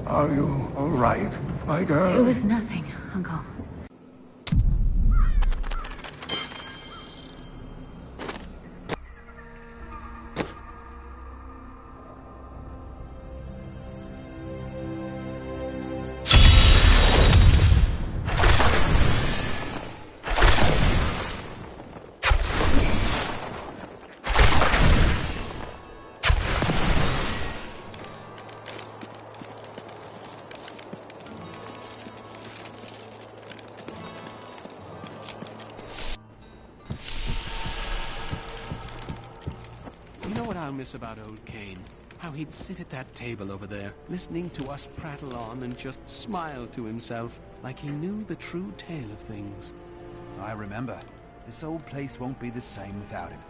Are you all right, my girl? It was nothing, Uncle. I miss about old Kane. How he'd sit at that table over there, listening to us prattle on and just smile to himself, like he knew the true tale of things. I remember. This old place won't be the same without him.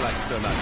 like so much.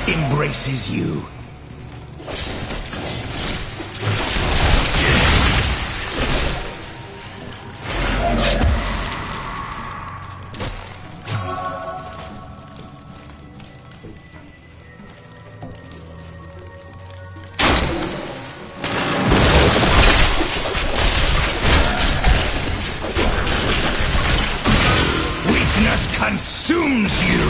Embraces you. Weakness consumes you.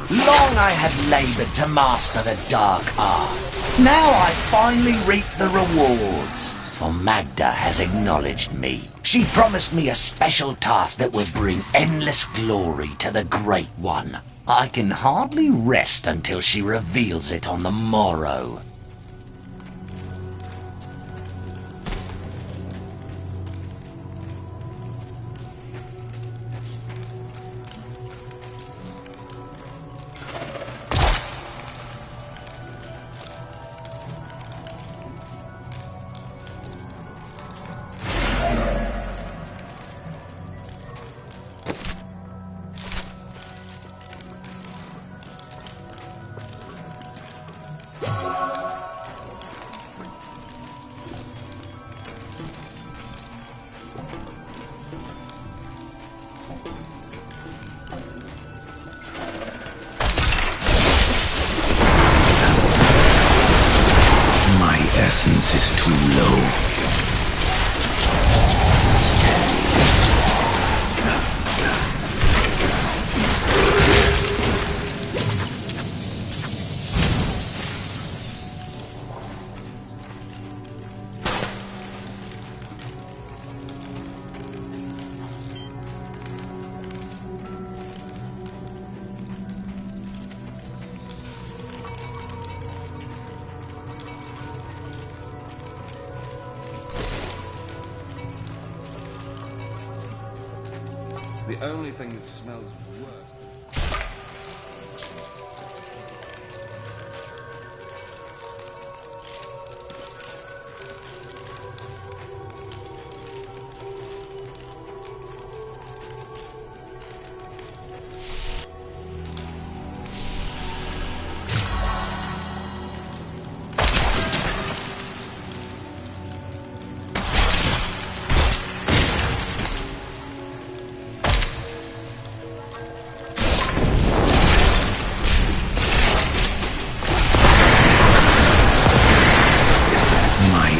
Long I had laboured to master the dark arts. Now I finally reap the rewards. For Magda has acknowledged me. She promised me a special task that will bring endless glory to the Great One. I can hardly rest until she reveals it on the morrow. Essence is too low. The only thing that smells worse.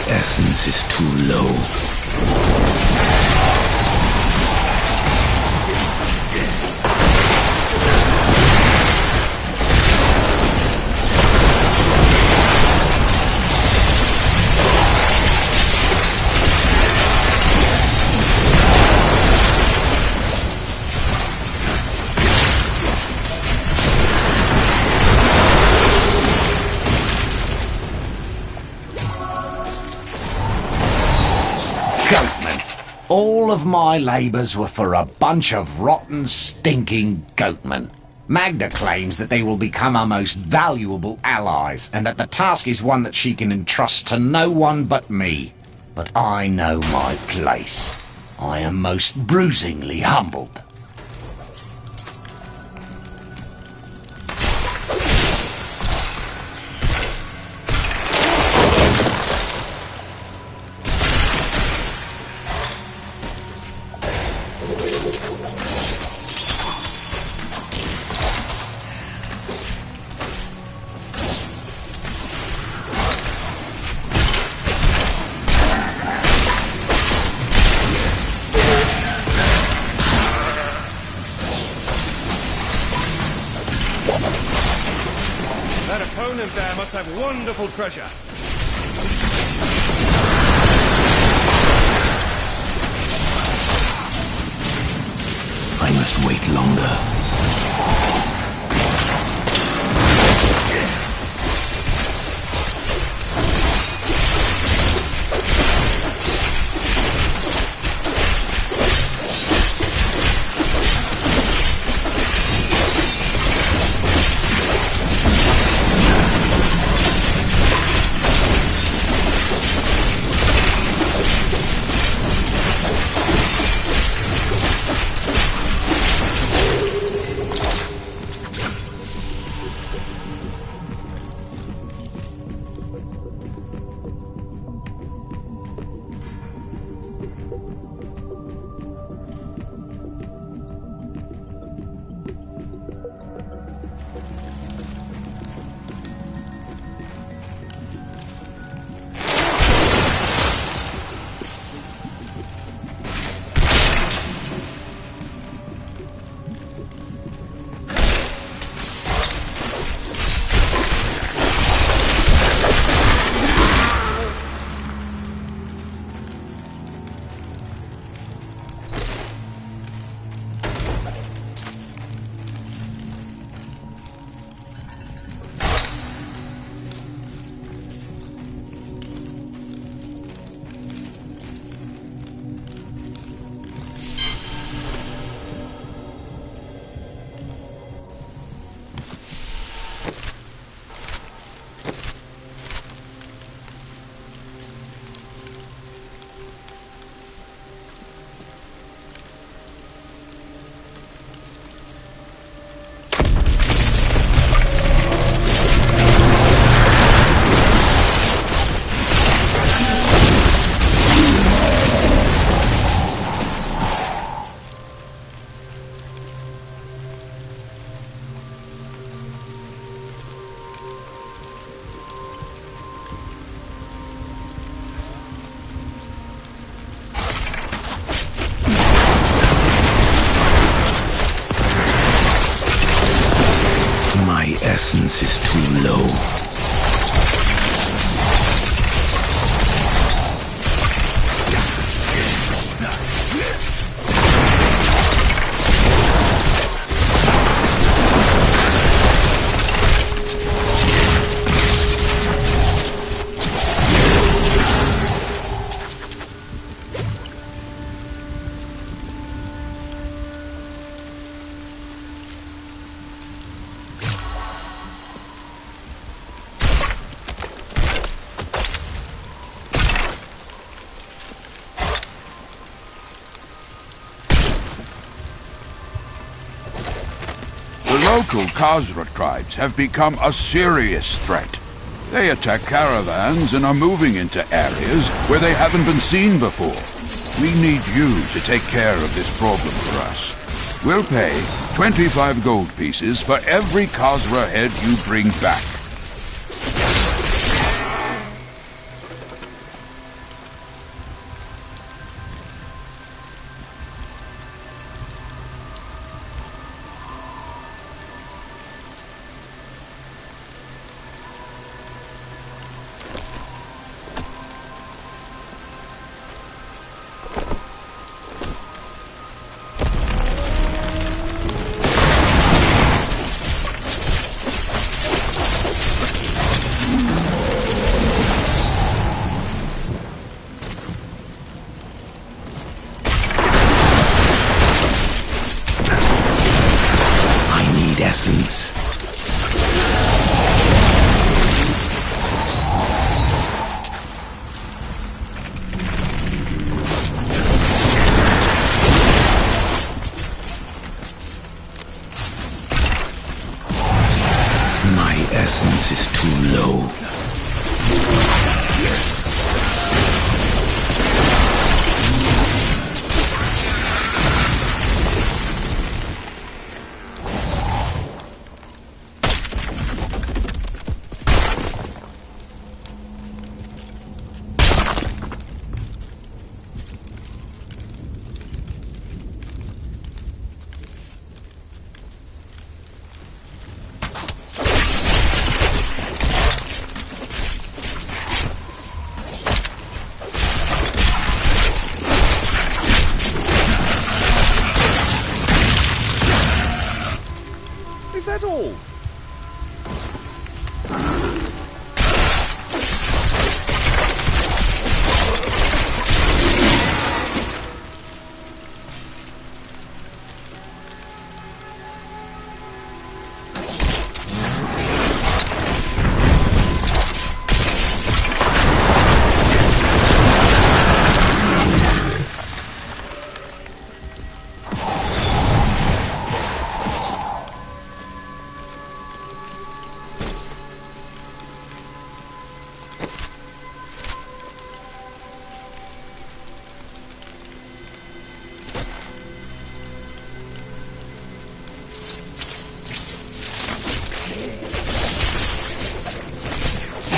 Essence is too low. All of my labours were for a bunch of rotten, stinking goatmen. Magda claims that they will become our most valuable allies, and that the task is one that she can entrust to no one but me. But I know my place. I am most bruisingly humbled. there must have wonderful treasure. I must wait longer. My essence is too low. The local Khazra tribes have become a serious threat. They attack caravans and are moving into areas where they haven't been seen before. We need you to take care of this problem for us. We'll pay 25 gold pieces for every Khazra head you bring back.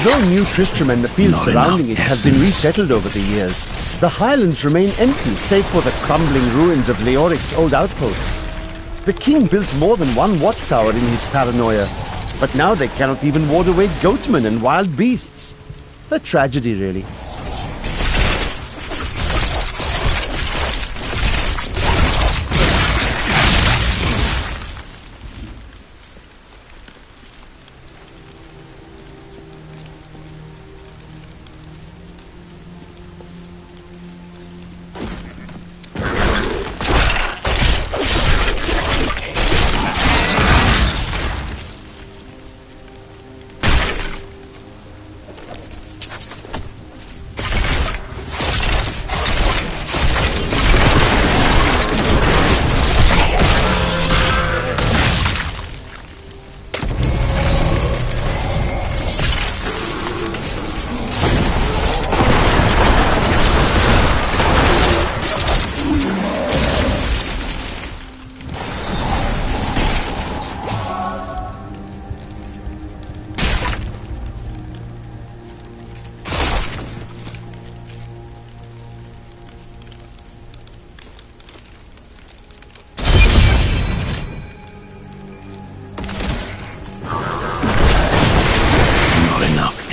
Although New Tristram and the fields Not surrounding it enough have been essence. resettled over the years, the highlands remain empty save for the crumbling ruins of Leoric's old outposts. The king built more than one watchtower in his paranoia, but now they cannot even ward away goatmen and wild beasts. A tragedy, really.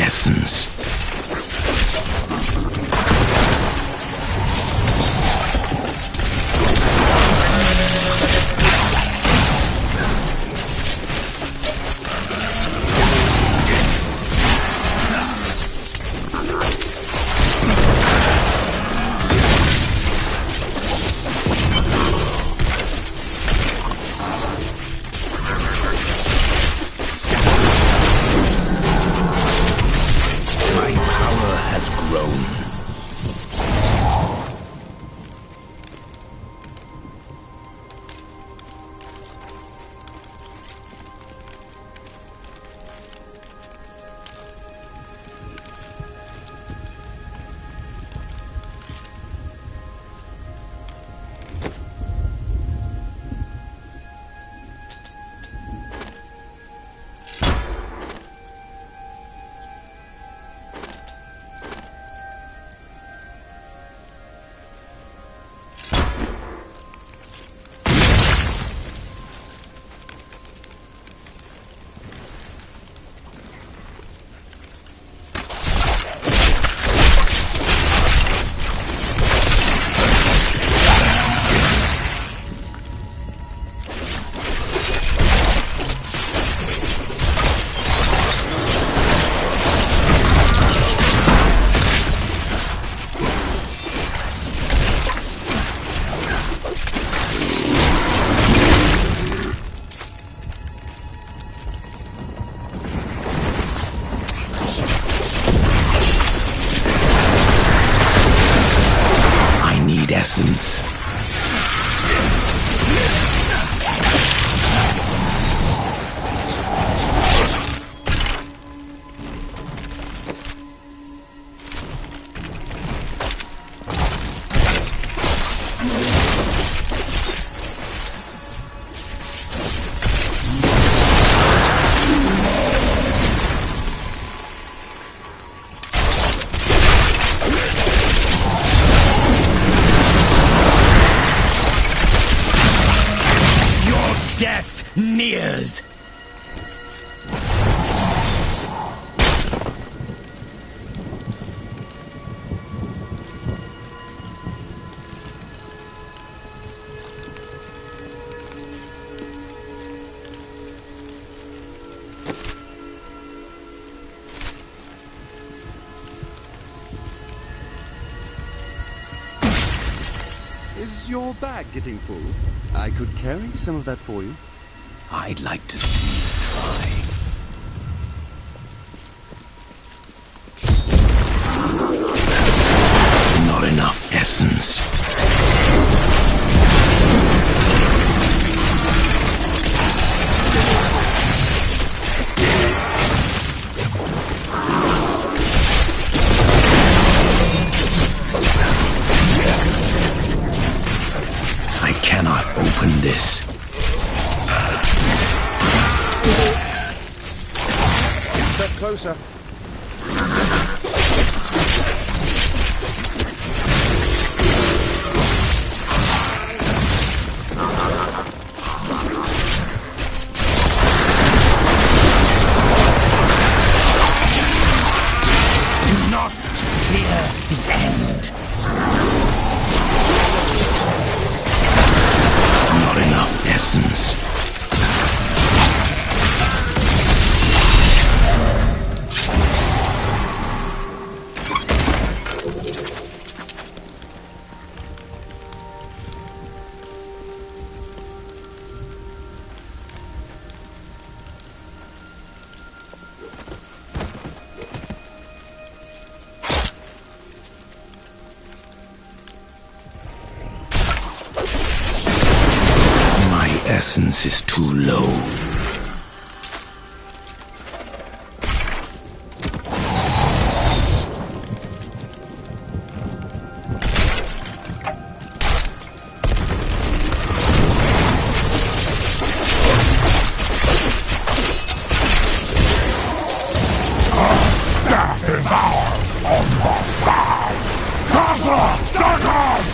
essence. Essence. Death nears. Is your bag getting full? I could carry some of that for you. I'd like to see you try. Not enough essence. I cannot open this. Step closer. Not enough essence. Essence is too low. Staff is ours on the side. Castle, Darkers!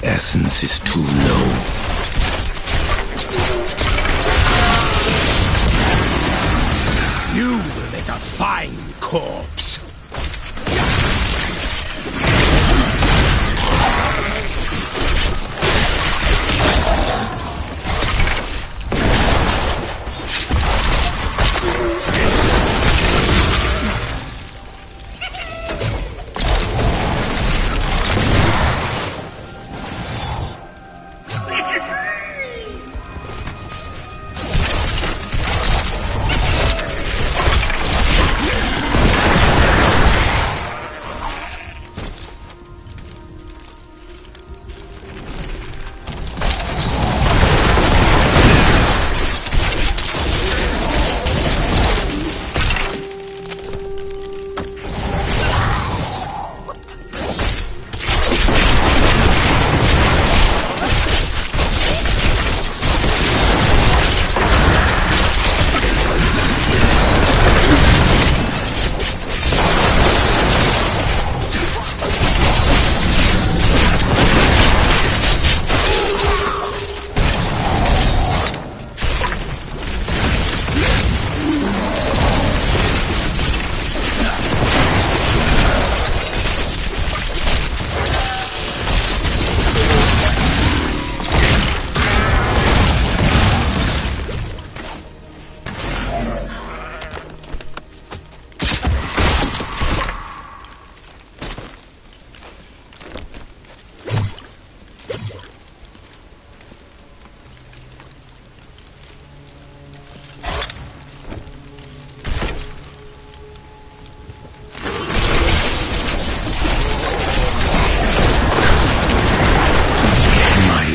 Essence is too low. You will make a fine corpse.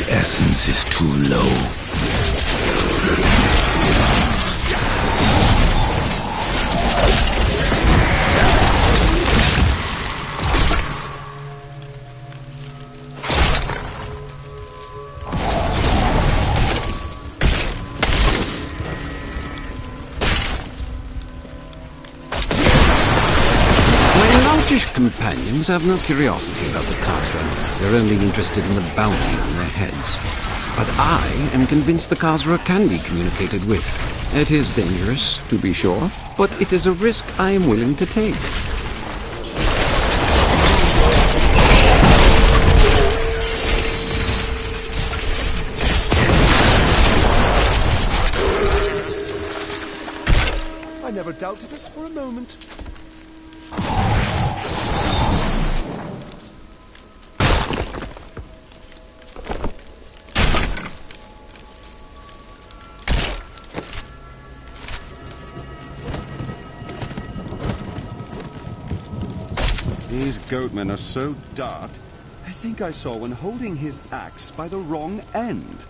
Essence is too low. Companions have no curiosity about the Khazra. They're only interested in the bounty on their heads. But I am convinced the Khazra can be communicated with. It is dangerous, to be sure, but it is a risk I am willing to take. I never doubted us for a moment. These goatmen are so daft. I think I saw one holding his axe by the wrong end.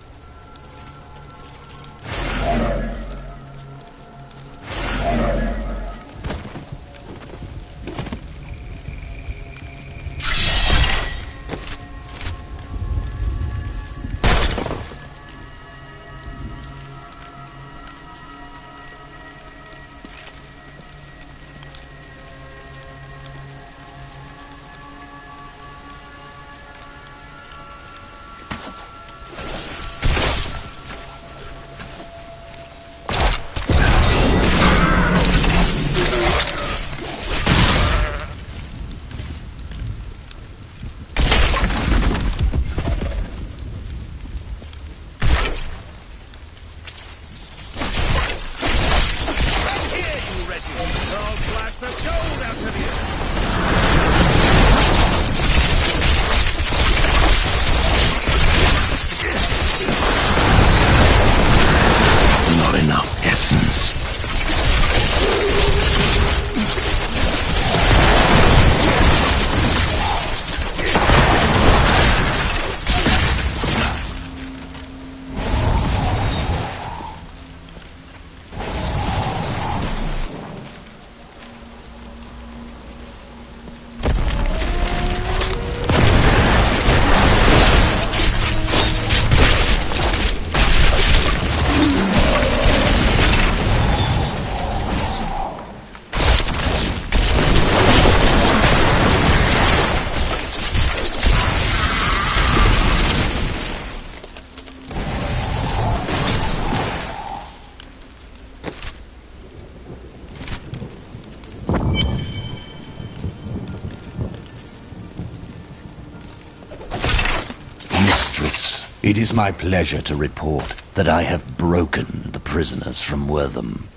It is my pleasure to report that I have broken the prisoners from Wortham.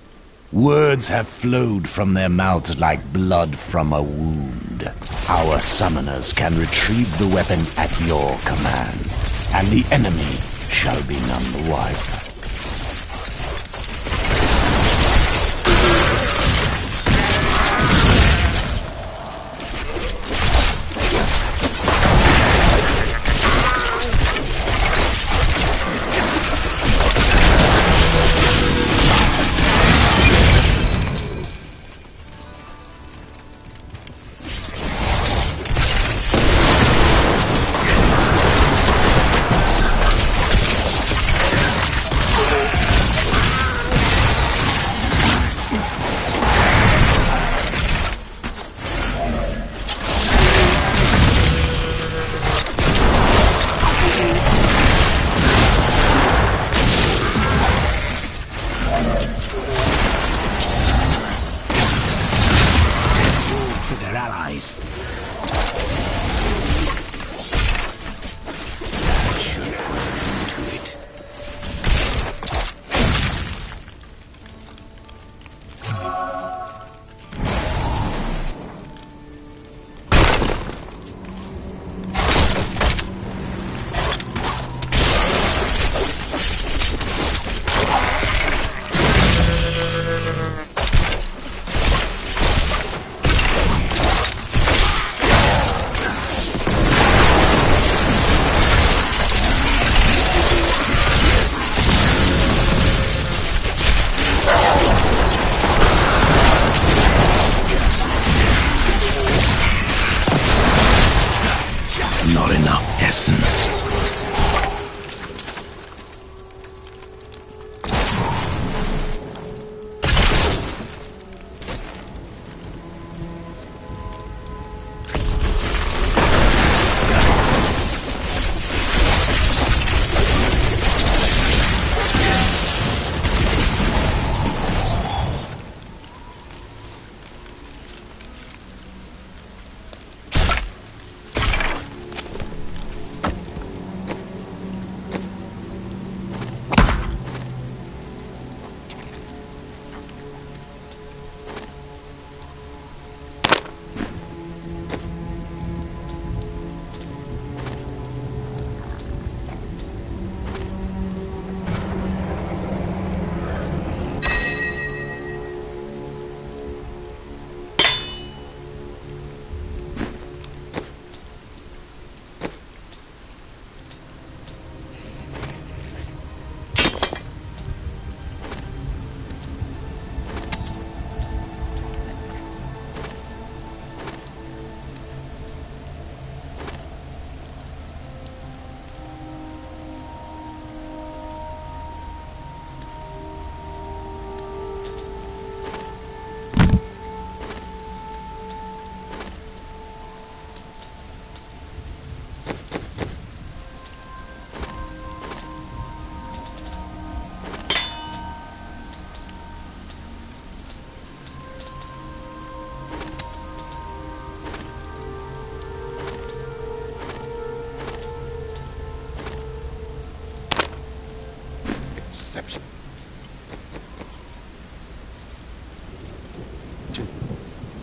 Words have flowed from their mouths like blood from a wound. Our summoners can retrieve the weapon at your command, and the enemy shall be none the wiser.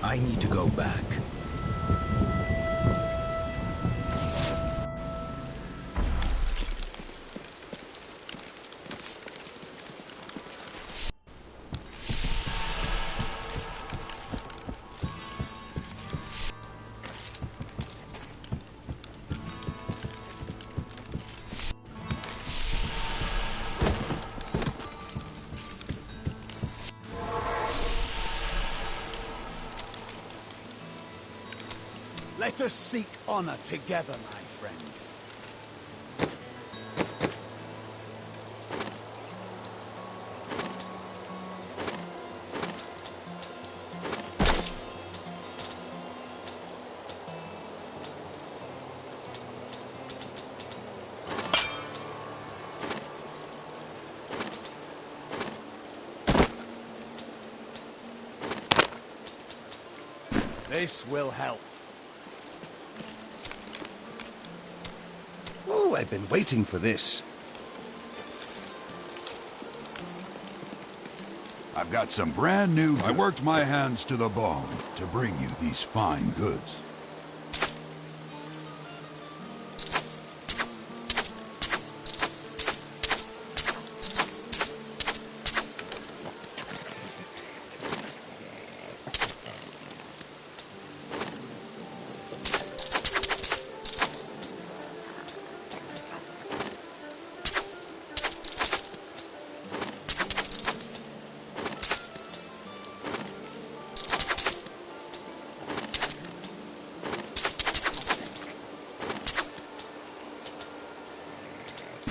I need to go back. Let us seek honor together, my friend. This will help. Oh, I've been waiting for this. I've got some brand new... I worked my hands to the bone to bring you these fine goods.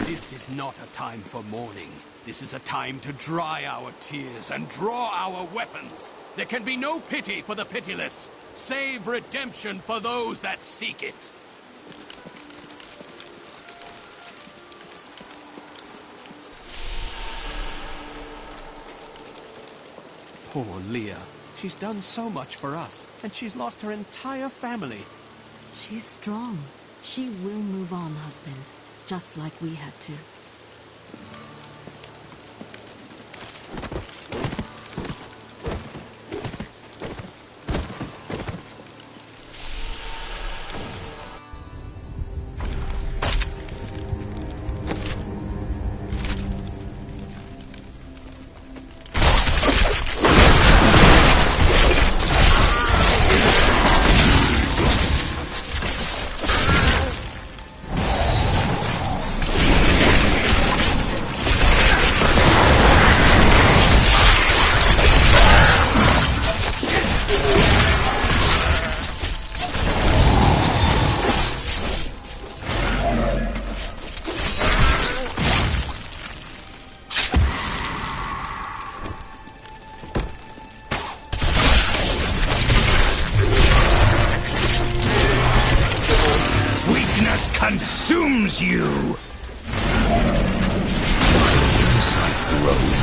This is not a time for mourning. This is a time to dry our tears and draw our weapons. There can be no pity for the pitiless, save redemption for those that seek it. Poor Leah. She's done so much for us, and she's lost her entire family. She's strong. She will move on, husband. Just like we had to. Consumes you! Insight grows.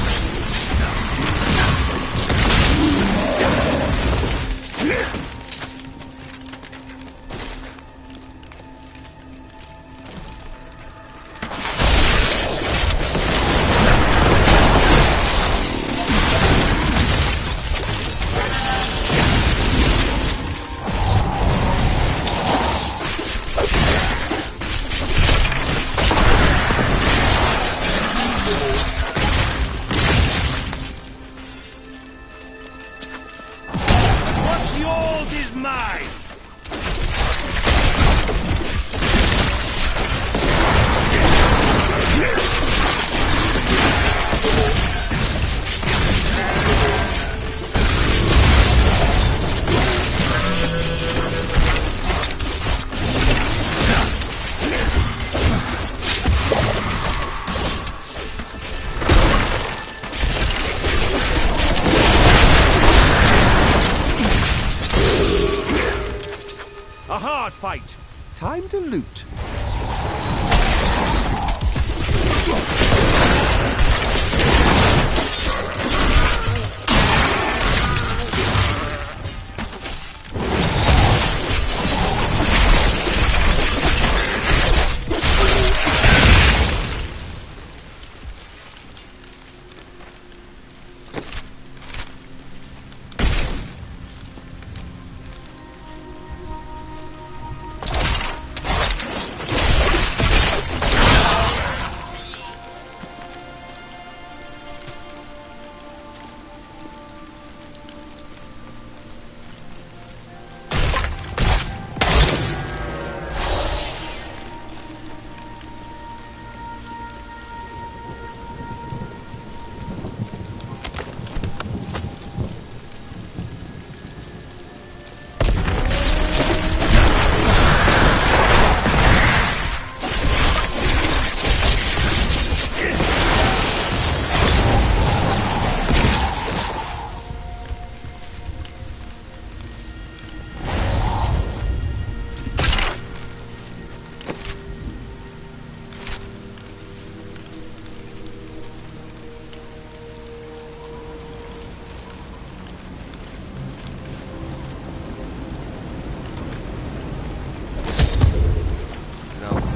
Yours is mine! A hard fight. Time to loot.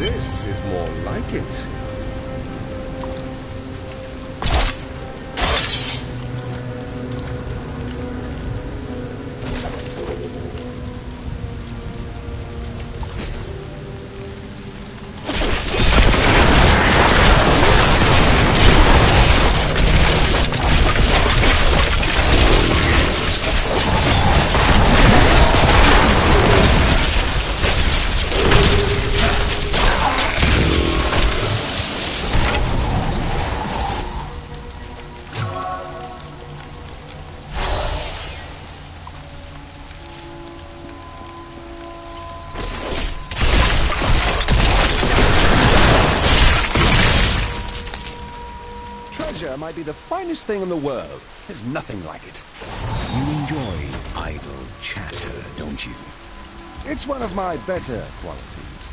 This is more like it. Treasure might be the finest thing in the world. There's nothing like it. You enjoy idle chatter, don't you? It's one of my better qualities.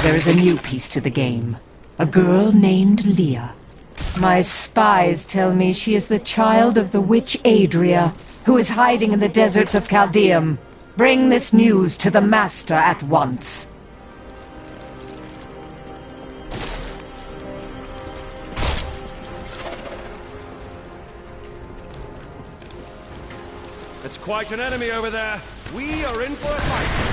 There is a new piece to the game. A girl named Leah. My spies tell me she is the child of the witch Adria, who is hiding in the deserts of Chaldeum. Bring this news to the Master at once. It's quite an enemy over there. We are in for a fight.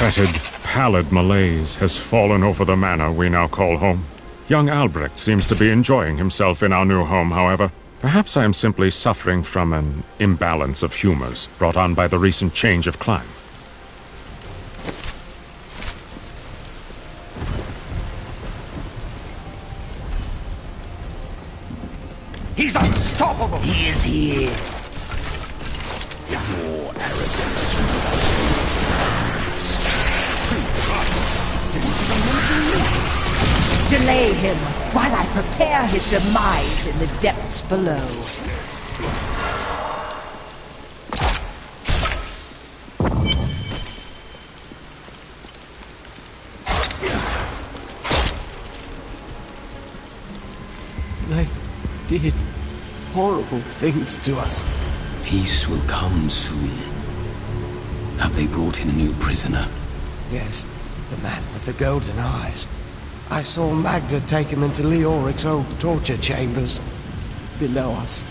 Fetid, pallid malaise has fallen over the manor we now call home. Young Albrecht seems to be enjoying himself in our new home, however. Perhaps I am simply suffering from an imbalance of humors brought on by the recent change of climate. He's unstoppable! He is here! Your arrogance. Delay him while I prepare his demise in the depths below. They did horrible things to us. Peace will come soon. Have they brought in a new prisoner? Yes, the man with the golden eyes. I saw Magda take him into Leoric's old torture chambers below us.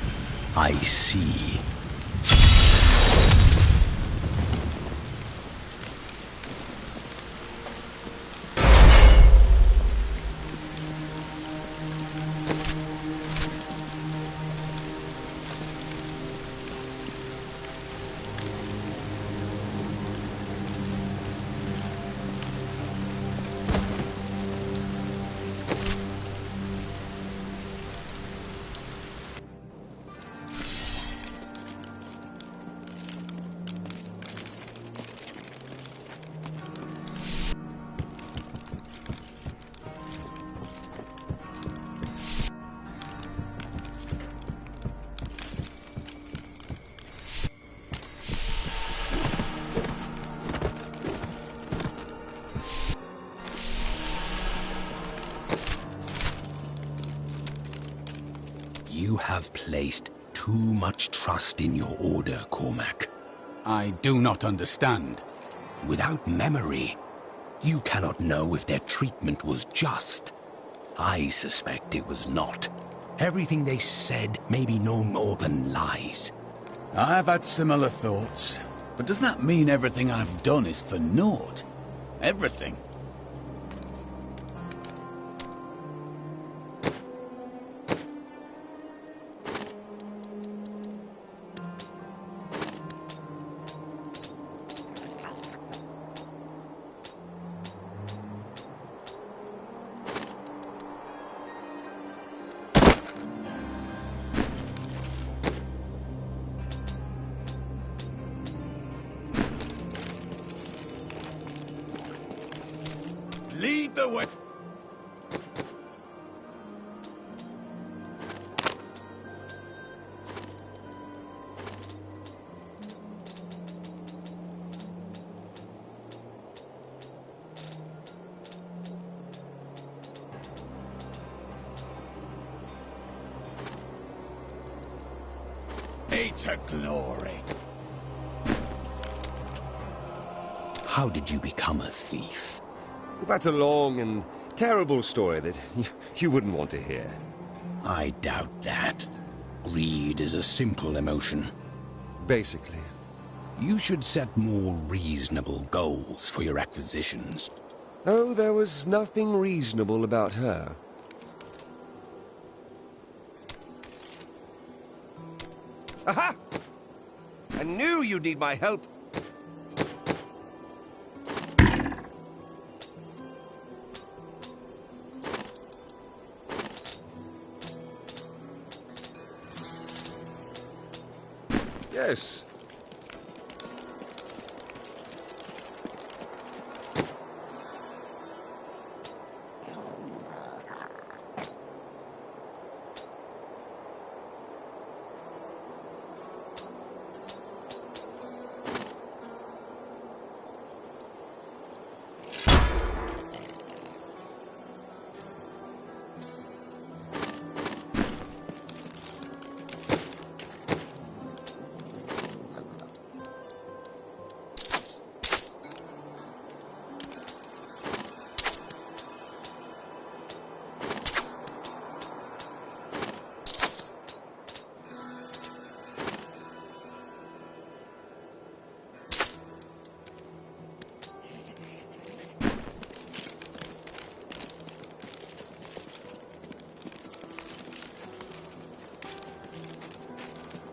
I see. You have placed too much trust in your order, Cormac. I do not understand. Without memory, you cannot know if their treatment was just. I suspect it was not. Everything they said may be no more than lies. I've had similar thoughts. But does that mean everything I've done is for naught? Everything? Lead the way. To glory. How did you become a thief? That's a long and terrible story that you wouldn't want to hear. I doubt that. Greed is a simple emotion. Basically. You should set more reasonable goals for your acquisitions. Oh, there was nothing reasonable about her. Aha! I knew you'd need my help. Yes.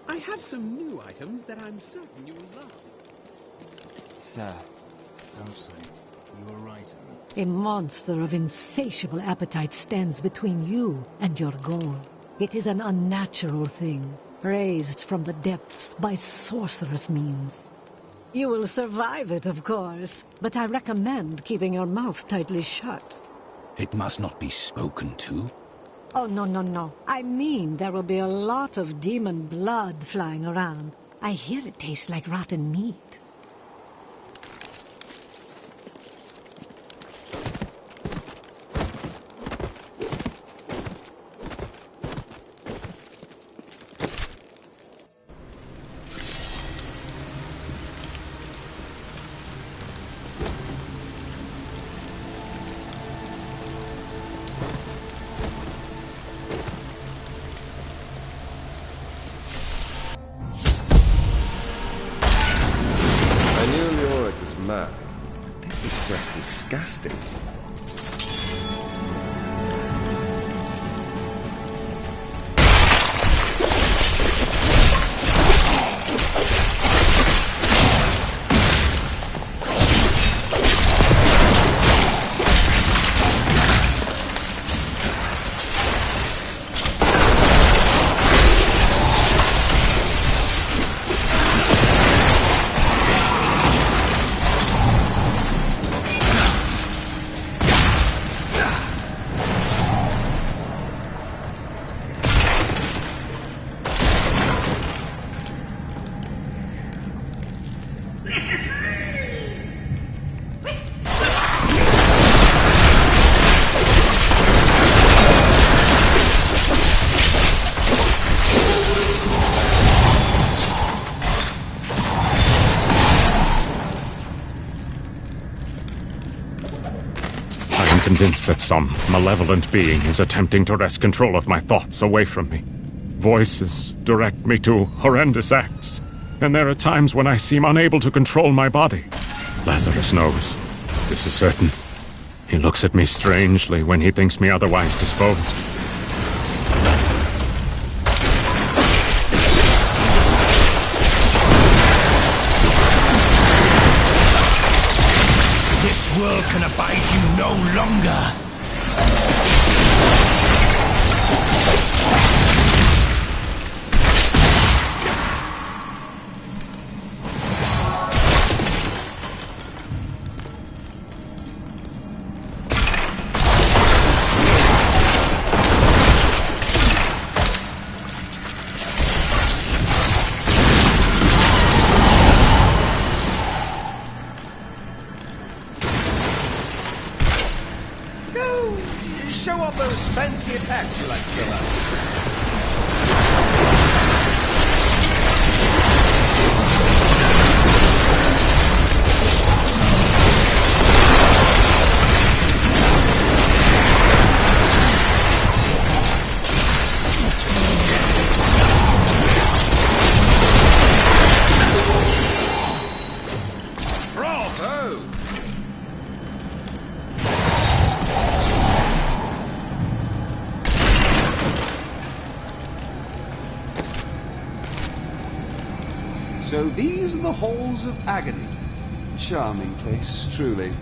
I have some new items that I'm certain you will love. Sir, don't sleep. You were right. A monster of insatiable appetite stands between you and your goal. It is an unnatural thing, raised from the depths by sorcerous means. You will survive it, of course, but I recommend keeping your mouth tightly shut. It must not be spoken to. Oh, no, no, no. I mean, there will be a lot of demon blood flying around. I hear it tastes like rotten meat. This is just disgusting. convinced that some malevolent being is attempting to wrest control of my thoughts away from me. Voices direct me to horrendous acts, and there are times when I seem unable to control my body. Lazarus knows. This is certain. He looks at me strangely when he thinks me otherwise disposed. This world can abide you no longer. Show off those fancy attacks you like so much. Bravo! So these are the Halls of Agony. Charming place, truly.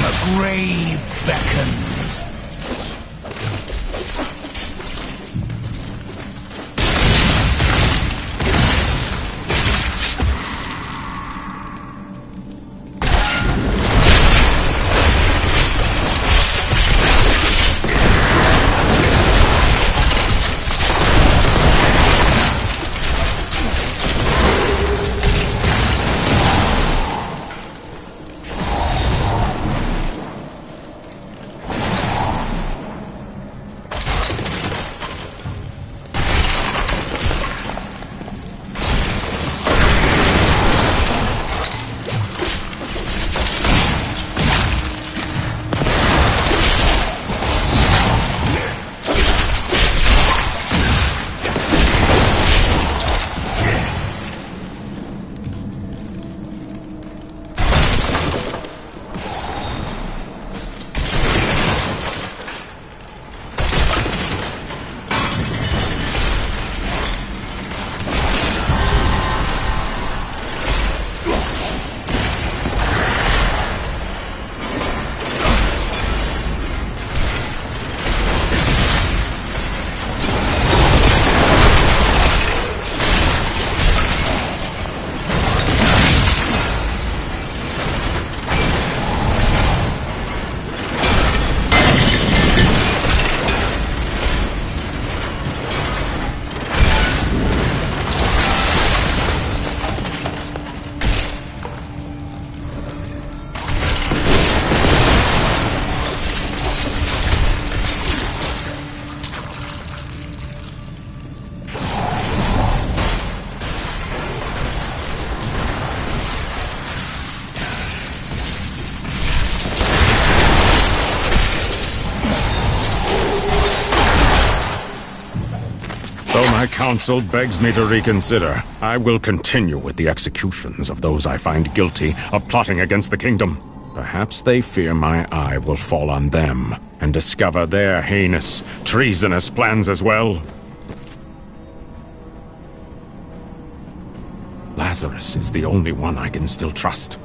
The grave beckons. Though my counsel begs me to reconsider, I will continue with the executions of those I find guilty of plotting against the kingdom. Perhaps they fear my eye will fall on them and discover their heinous, treasonous plans as well. Lazarus is the only one I can still trust.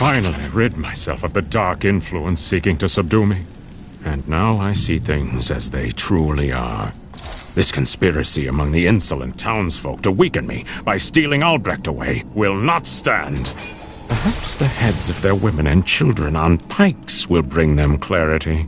finally rid myself of the dark influence seeking to subdue me. And now I see things as they truly are. This conspiracy among the insolent townsfolk to weaken me by stealing Albrecht away will not stand. Perhaps the heads of their women and children on pikes will bring them clarity.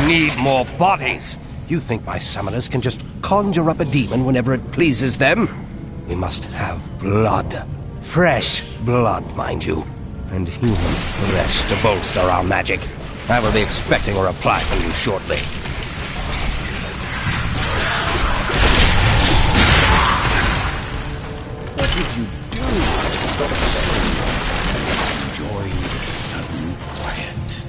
Need more bodies. You think my summoners can just conjure up a demon whenever it pleases them? We must have blood. Fresh blood, mind you. And human flesh to bolster our magic. I will be expecting a reply from you shortly. What did you do? Enjoy the sudden quiet.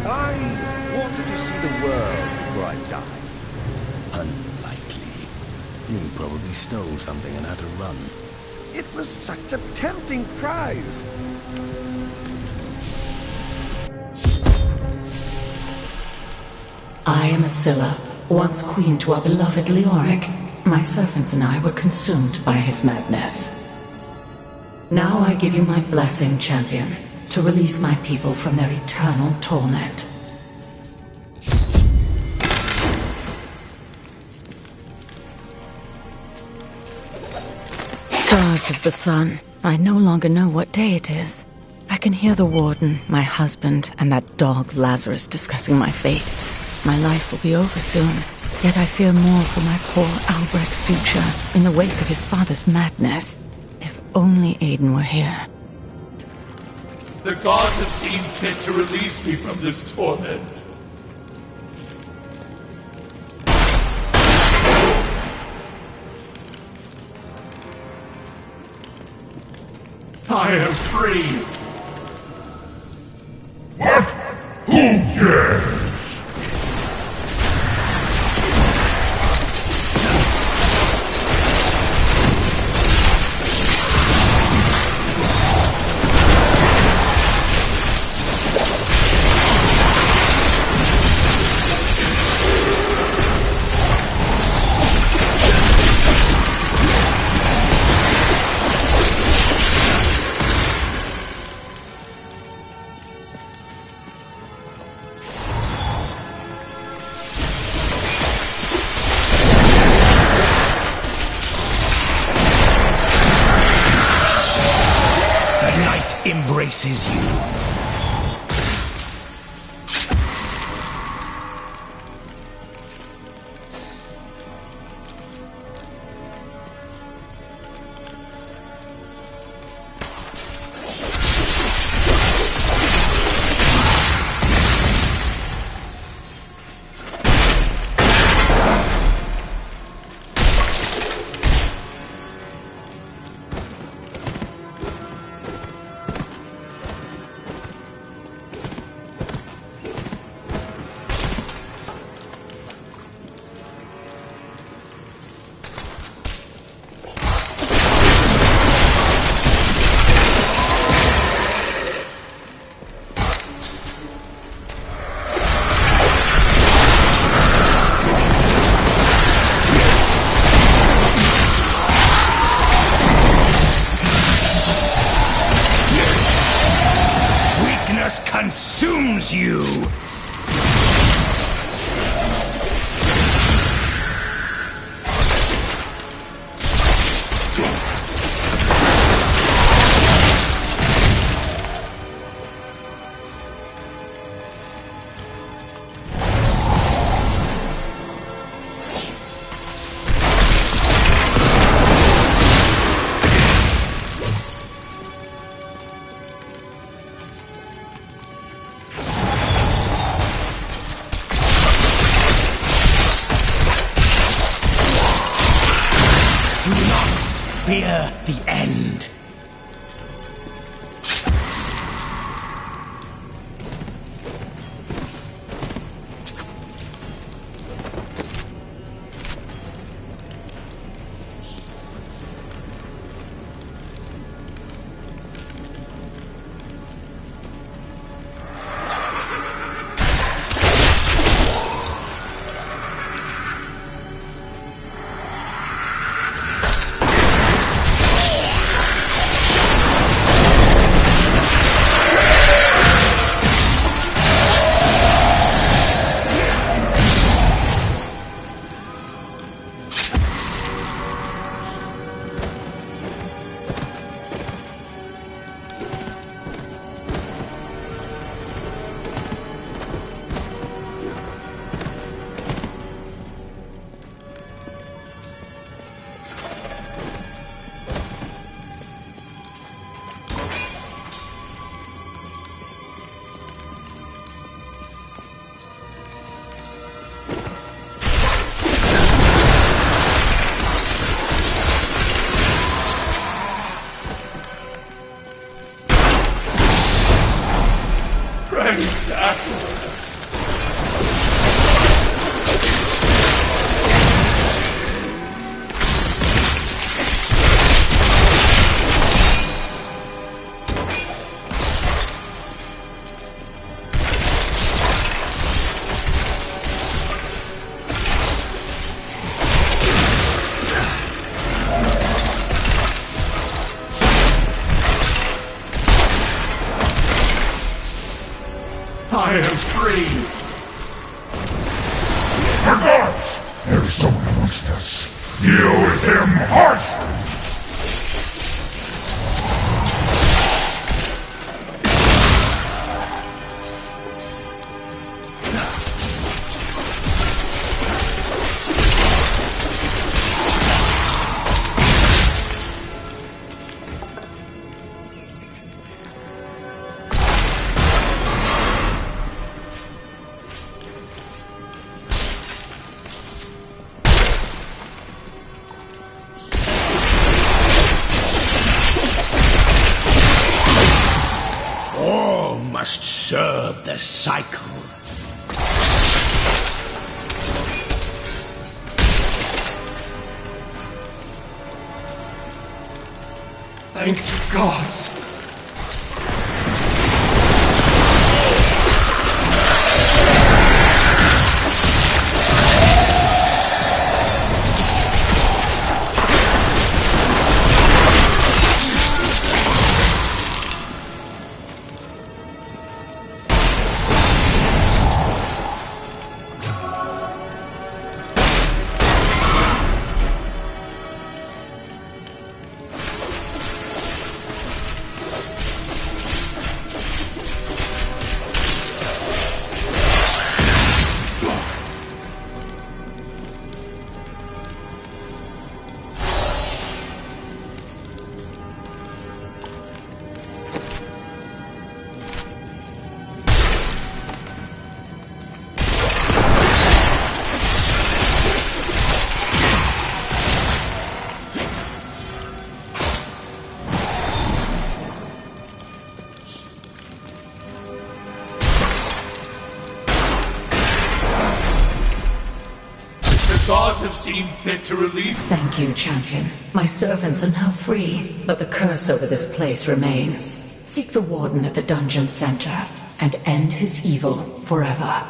I wanted to see the world before I die. Unlikely. You probably stole something and had to run. It was such a tempting prize. I am Asilla, once queen to our beloved Leoric. My servants and I were consumed by his madness. Now I give you my blessing, champion, to release my people from their eternal torment. Starved of the sun, I no longer know what day it is. I can hear the warden, my husband, and that dog Lazarus discussing my fate. My life will be over soon, yet I fear more for my poor Albrecht's future in the wake of his father's madness. If only Aiden were here. The gods have seen fit to release me from this torment. I am free. What? Who dares? Embraces you. Consumes you! Fear the end. I am free! My gods! There is someone amongst us. Deal with him harshly! All must serve the cycle. Thank you, gods! The gods have seen fit to release me. Thank you, champion. My servants are now free, but the curse over this place remains. Seek the warden at the dungeon center and end his evil forever.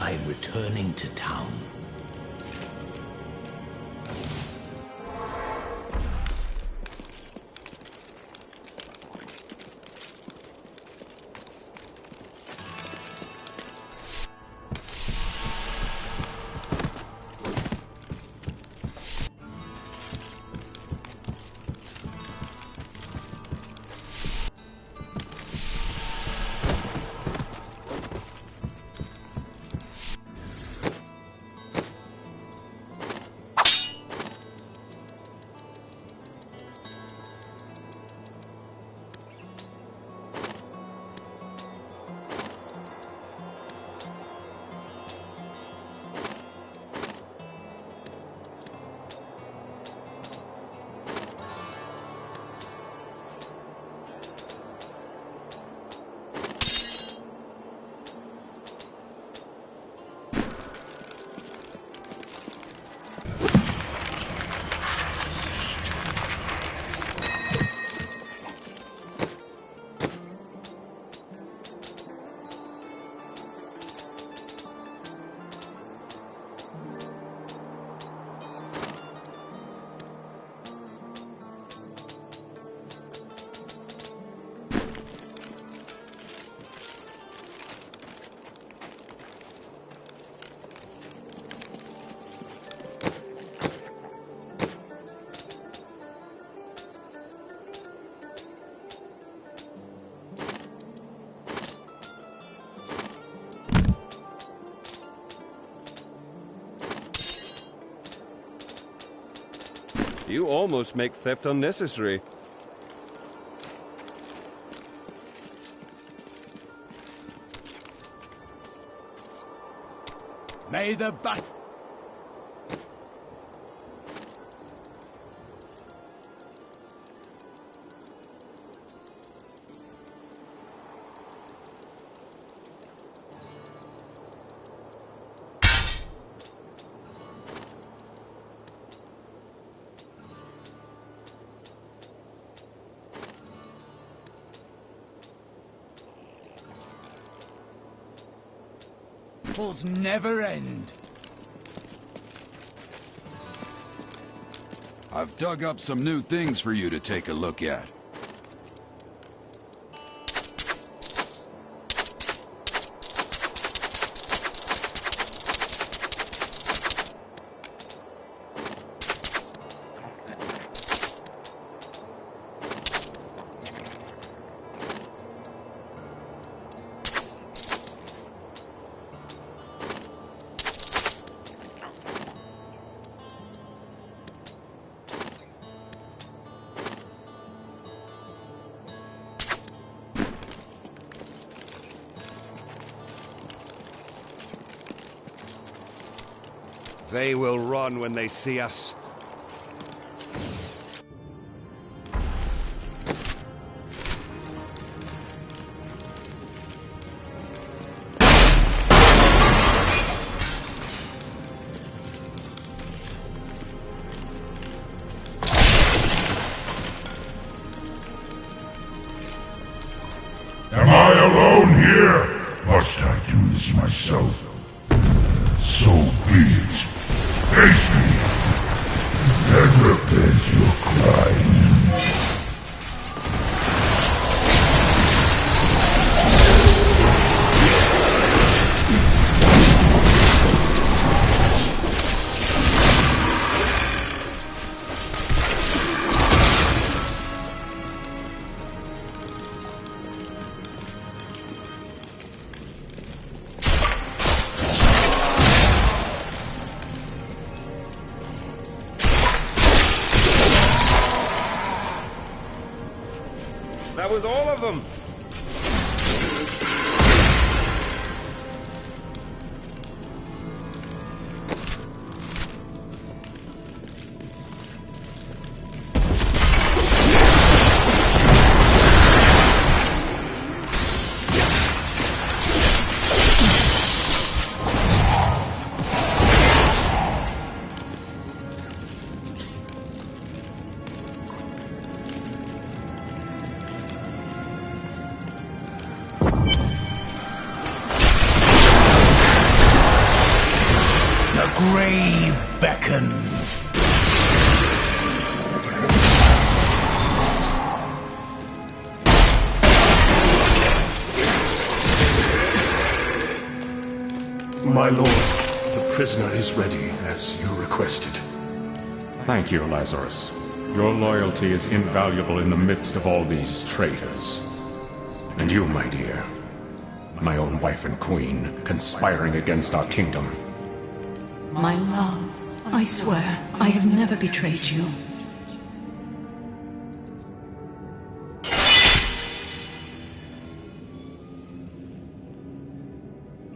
I am returning to town. You almost make theft unnecessary. May the battle... Battles never end. I've dug up some new things for you to take a look at. They will run when they see us. Am I alone here? Must I do this myself? So be it. Face me, and repent your crimes. That was all of them! grave beckons. My lord, the prisoner is ready, as you requested. Thank you, Lazarus. Your loyalty is invaluable in the midst of all these traitors. And you, my dear, my own wife and queen, conspiring against our kingdom. My love, I swear, I have never betrayed you.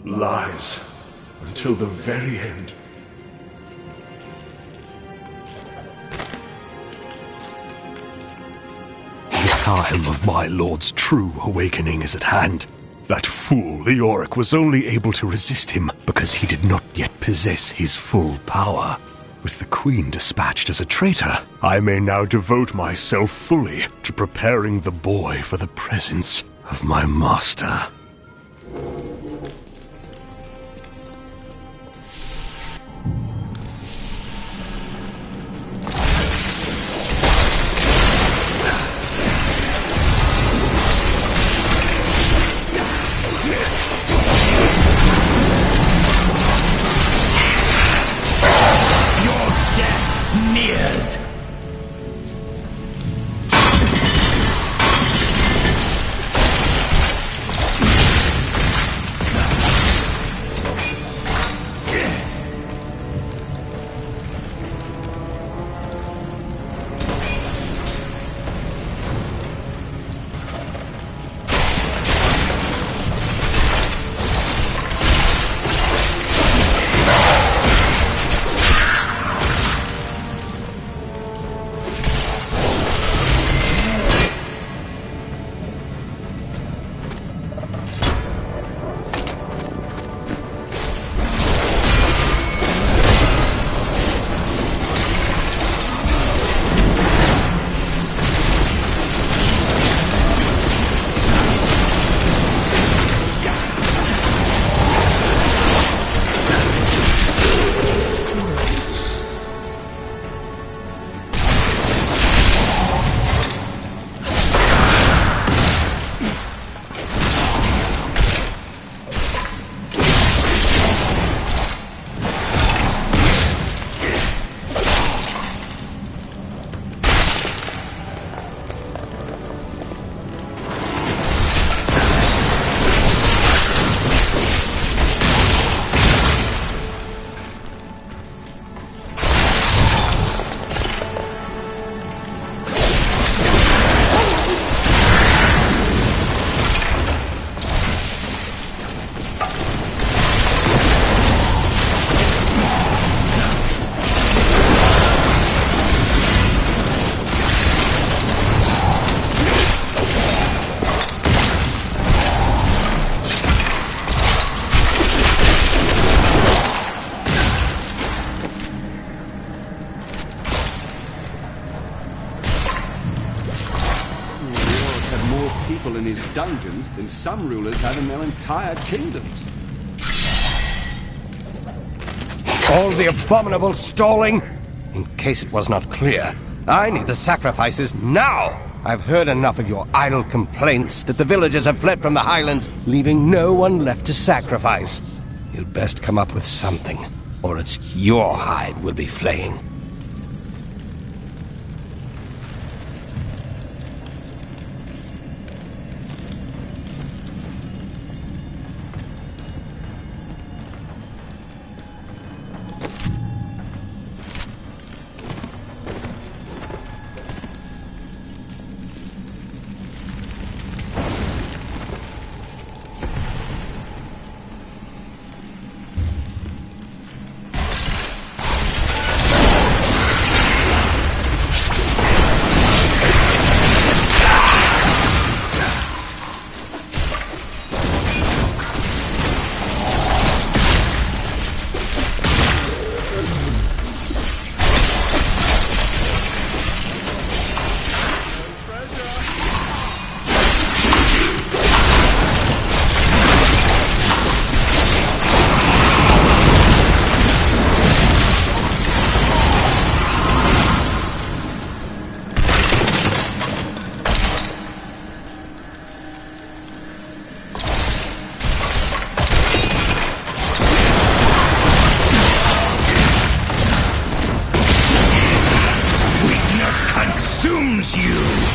Lies. Until the very end. The time of my lord's true awakening is at hand. That fool, Leoric, was only able to resist him because he did not yet possess his full power. With the Queen dispatched as a traitor, I may now devote myself fully to preparing the boy for the presence of my master. more people in his dungeons than some rulers have in their entire kingdoms. All the abominable stalling! In case it was not clear, I need the sacrifices now! I've heard enough of your idle complaints that the villagers have fled from the highlands, leaving no one left to sacrifice. You'd best come up with something, or it's your hide we'll be flaying. Consumes you!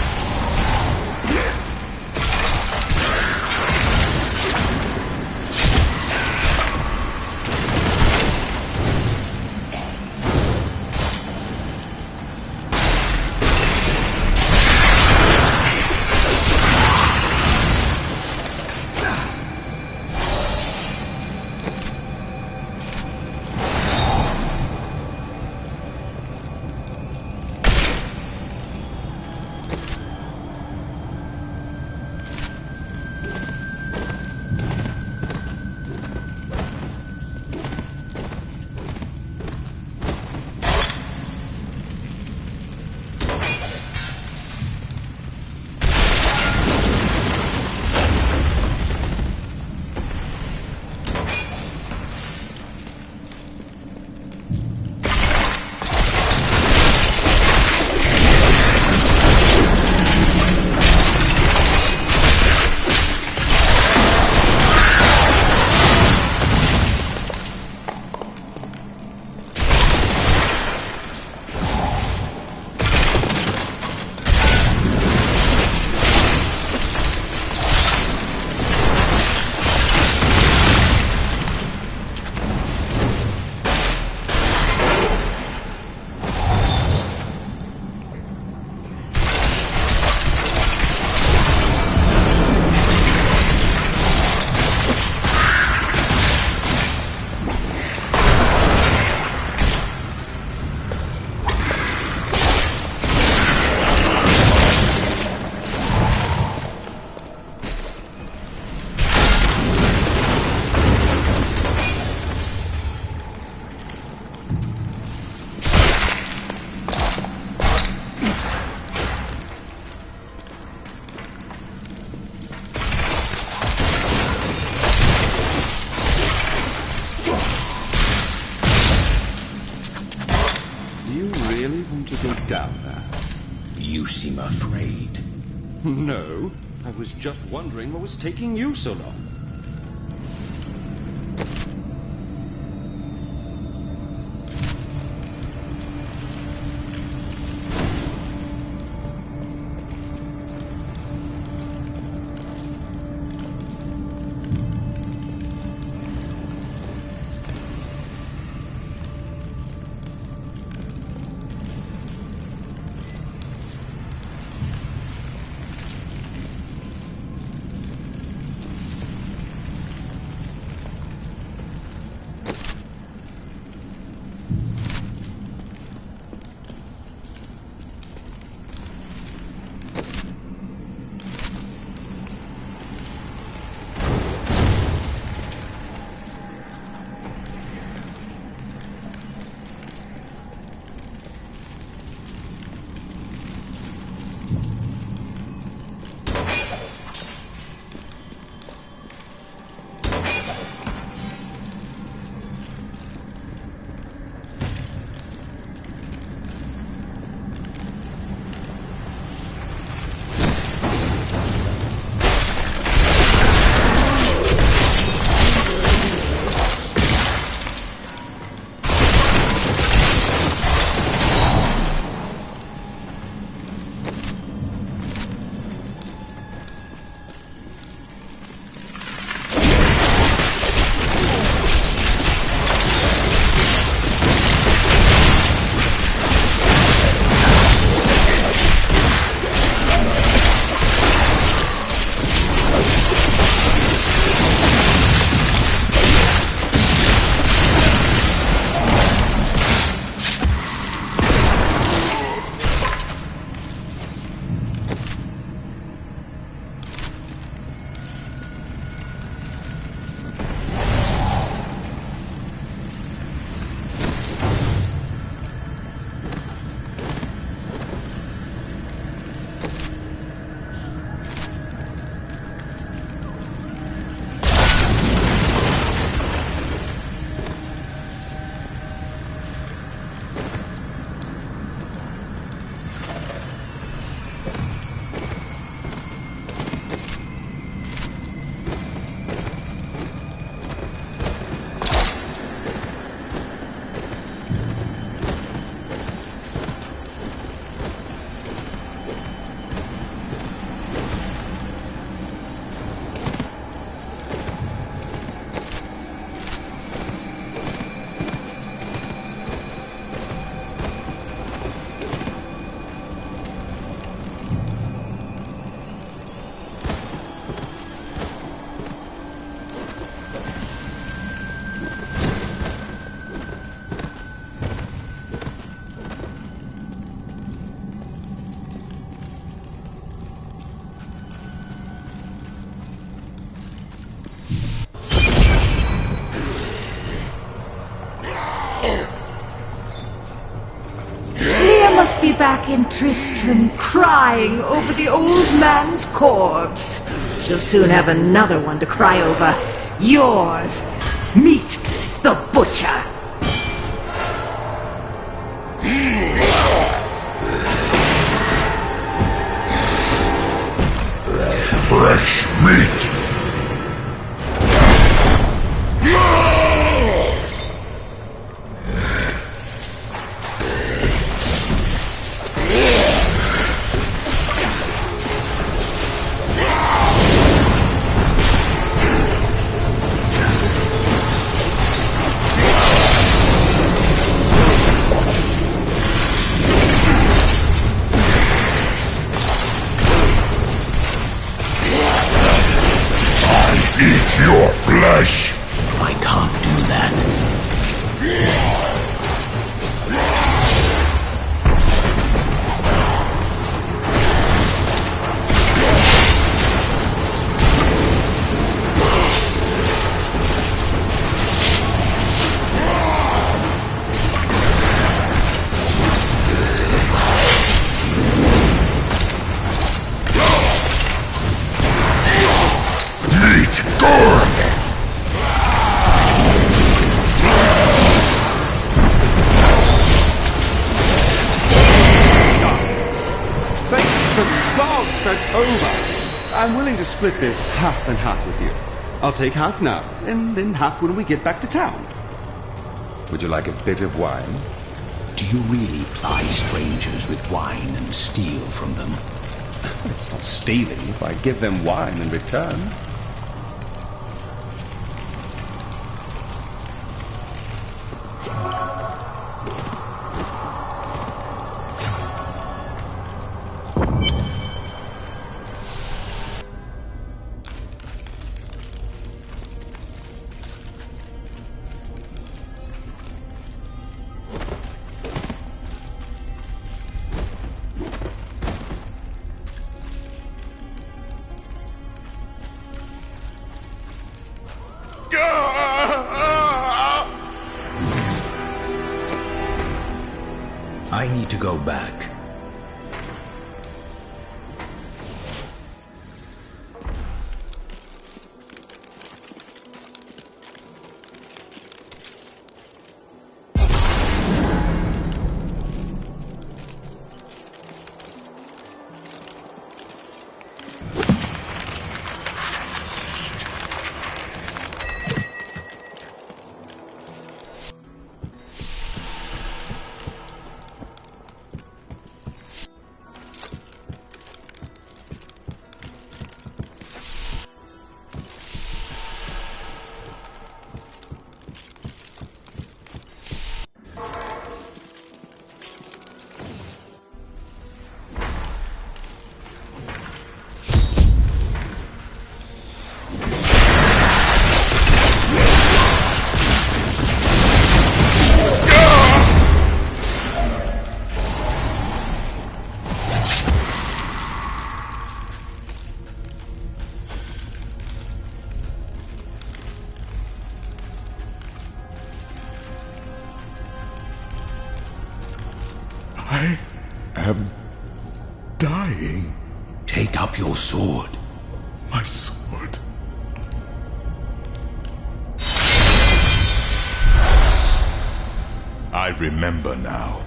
down there? You seem afraid. No, I was just wondering what was taking you so long. me back in Tristram crying over the old man's corpse. She'll soon have another one to cry over. Yours. Meet the butcher. Fresh meat! Eat your flesh! I can't do that. That's over. I'm willing to split this half and half with you. I'll take half now, and then half when we get back to town. Would you like a bit of wine? Do you really ply strangers with wine and steal from them? It's not stealing if I give them wine in return. I need to go back. I am dying. Take up your sword. My sword. I remember now.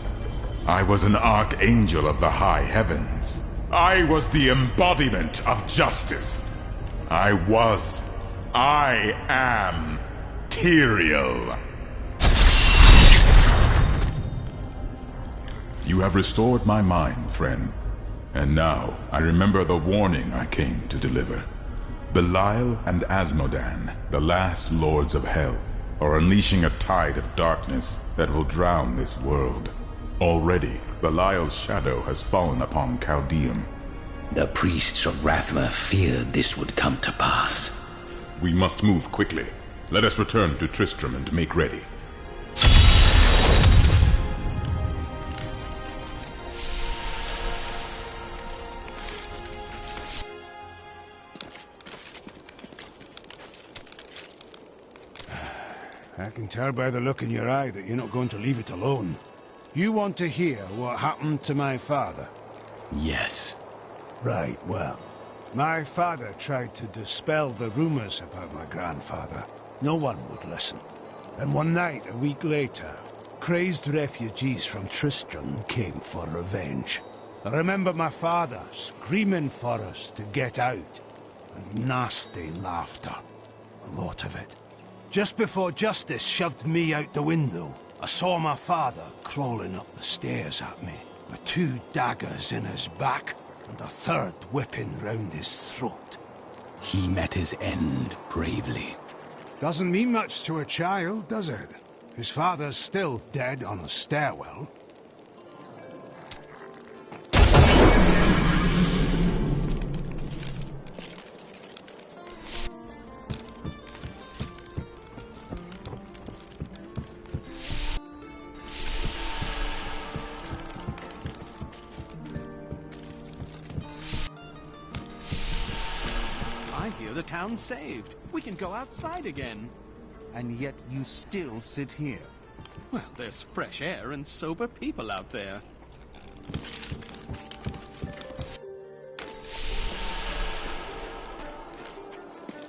I was an archangel of the high heavens. I was the embodiment of justice. I am Tyrael. You have restored my mind, friend. And now, I remember the warning I came to deliver. Belial and Asmodan, the last lords of hell, are unleashing a tide of darkness that will drown this world. Already, Belial's shadow has fallen upon Chaldeum. The priests of Rathma feared this would come to pass. We must move quickly. Let us return to Tristram and make ready. I can tell by the look in your eye that you're not going to leave it alone. You want to hear what happened to my father? Yes. Right, well, my father tried to dispel the rumors about my grandfather. No one would listen. And one night, a week later, crazed refugees from Tristram came for revenge. I remember my father screaming for us to get out, and nasty laughter. A lot of it. Just before Justice shoved me out the window, I saw my father crawling up the stairs at me, with 2 daggers in his back, and a 3rd whipping round his throat. He met his end bravely. Doesn't mean much to a child, does it? His father's still dead on a stairwell. I hear the town's saved. We can go outside again. And yet you still sit here. Well, there's fresh air and sober people out there.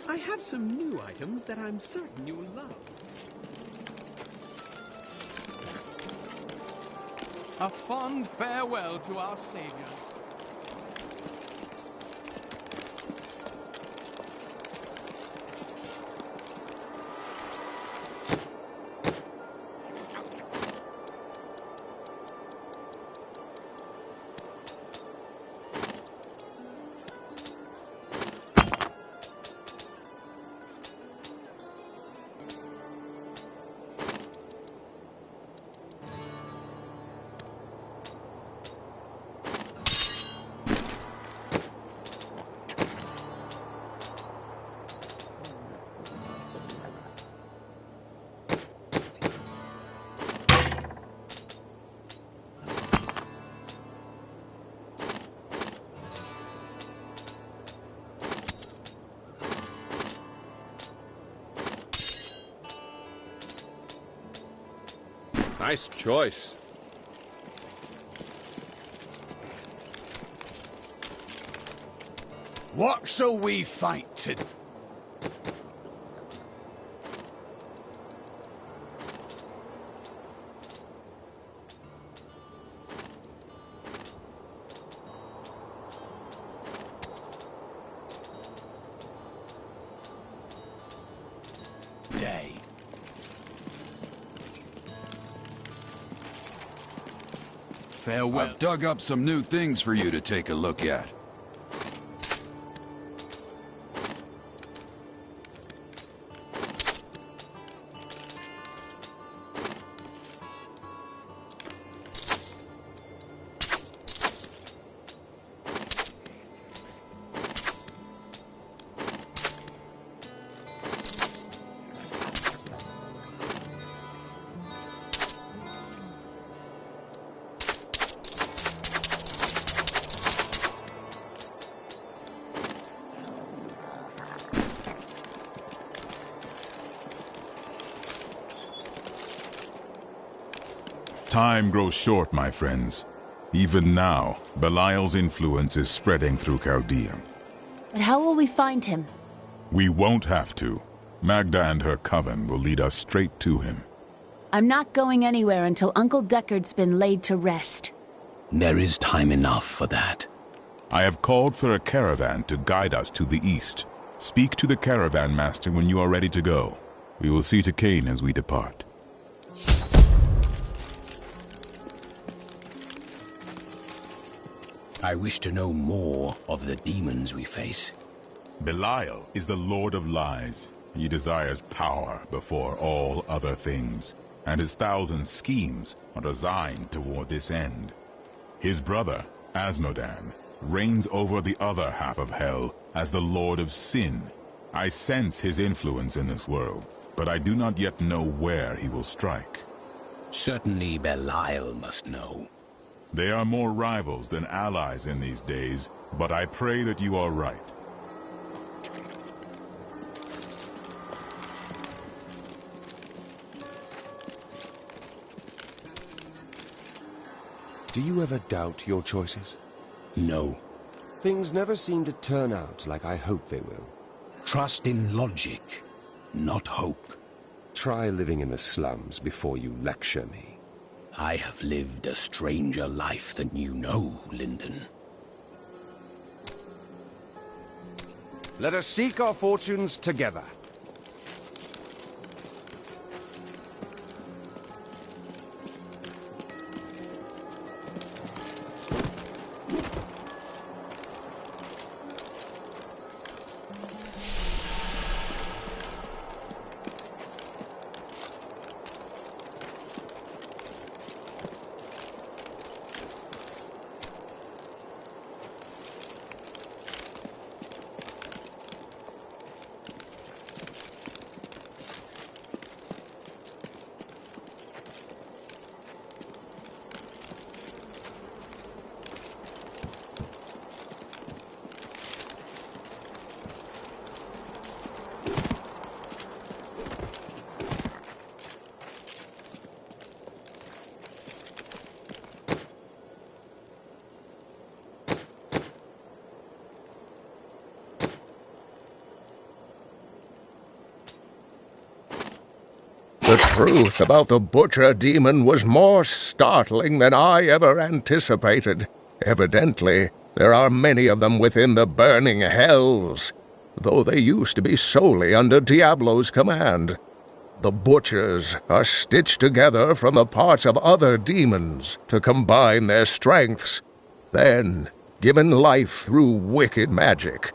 I have some new items that I'm certain you'll love. A fond farewell to our saviors. Nice choice. What shall we fight today? Day. Farewell. I've dug up some new things for you to take a look at. Time grows short, my friends. Even now, Belial's influence is spreading through Chaldea. But how will we find him? We won't have to. Magda and her coven will lead us straight to him. I'm not going anywhere until Uncle Deckard's been laid to rest. There is time enough for that. I have called for a caravan to guide us to the east. Speak to the caravan master when you are ready to go. We will see to Cain as we depart. I wish to know more of the demons we face. Belial is the Lord of Lies. He desires power before all other things, and his 1,000 schemes are designed toward this end. His brother, Asmodan, reigns over the other half of Hell as the Lord of Sin. I sense his influence in this world, but I do not yet know where he will strike. Certainly Belial must know. They are more rivals than allies in these days, but I pray that you are right. Do you ever doubt your choices? No. Things never seem to turn out like I hope they will. Trust in logic, not hope. Try living in the slums before you lecture me. I have lived a stranger life than you know, Lyndon. Let us seek our fortunes together. The truth about the Butcher Demon was more startling than I ever anticipated. Evidently, there are many of them within the burning hells, though they used to be solely under Diablo's command. The Butchers are stitched together from the parts of other demons to combine their strengths, then given life through wicked magic.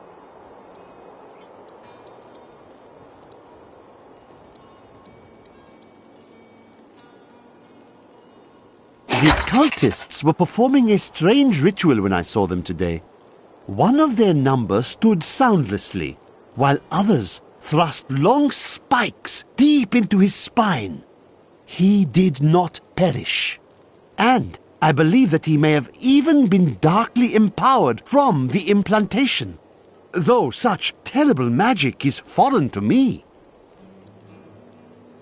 The cultists were performing a strange ritual when I saw them today. One of their number stood soundlessly, while others thrust long spikes deep into his spine. He did not perish. And I believe that he may have even been darkly empowered from the implantation, though such terrible magic is foreign to me.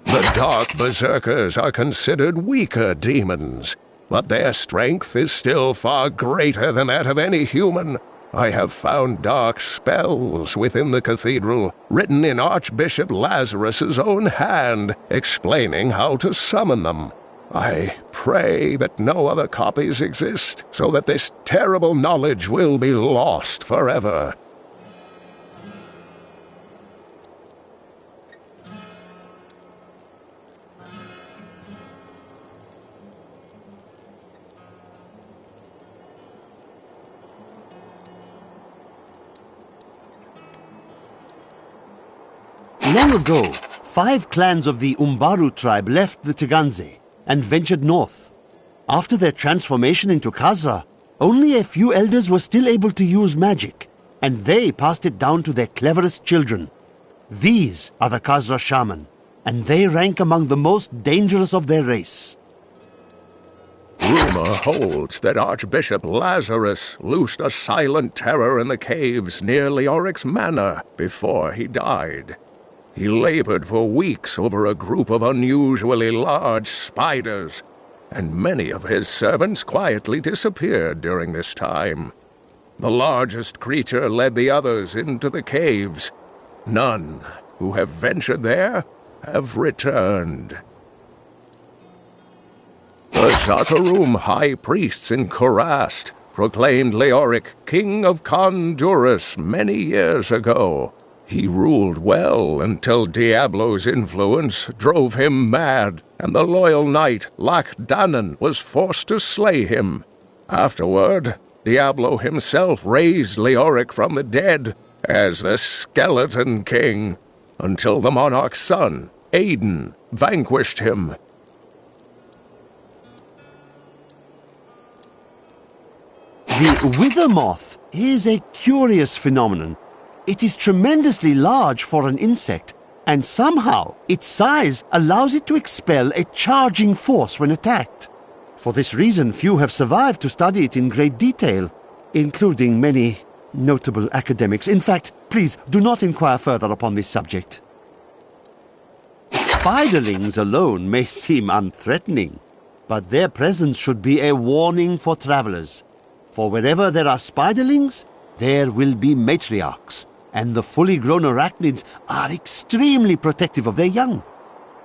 The Dark Berserkers are considered weaker demons, but their strength is still far greater than that of any human. I have found dark spells within the cathedral, written in Archbishop Lazarus's own hand, explaining how to summon them. I pray that no other copies exist, so that this terrible knowledge will be lost forever. Long ago, 5 clans of the Umbaru tribe left the Teganze and ventured north. After their transformation into Khazra, only a few elders were still able to use magic, and they passed it down to their cleverest children. These are the Khazra Shaman, and they rank among the most dangerous of their race. Rumor holds that Archbishop Lazarus loosed a silent terror in the caves near Leoric's manor before he died. He labored for weeks over a group of unusually large spiders, and many of his servants quietly disappeared during this time. The largest creature led the others into the caves. None who have ventured there have returned. The Zakarum high priests in Kurast proclaimed Leoric king of Kondurus many years ago. He ruled well until Diablo's influence drove him mad, and the loyal knight Lac-Danan was forced to slay him. Afterward, Diablo himself raised Leoric from the dead as the Skeleton King, until the monarch's son, Aiden, vanquished him. The wither moth is a curious phenomenon. It is tremendously large for an insect, and somehow its size allows it to expel a charging force when attacked. For this reason, few have survived to study it in great detail, including many notable academics. In fact, please do not inquire further upon this subject. Spiderlings alone may seem unthreatening, but their presence should be a warning for travelers. For wherever there are spiderlings, there will be matriarchs, and the fully grown arachnids are extremely protective of their young.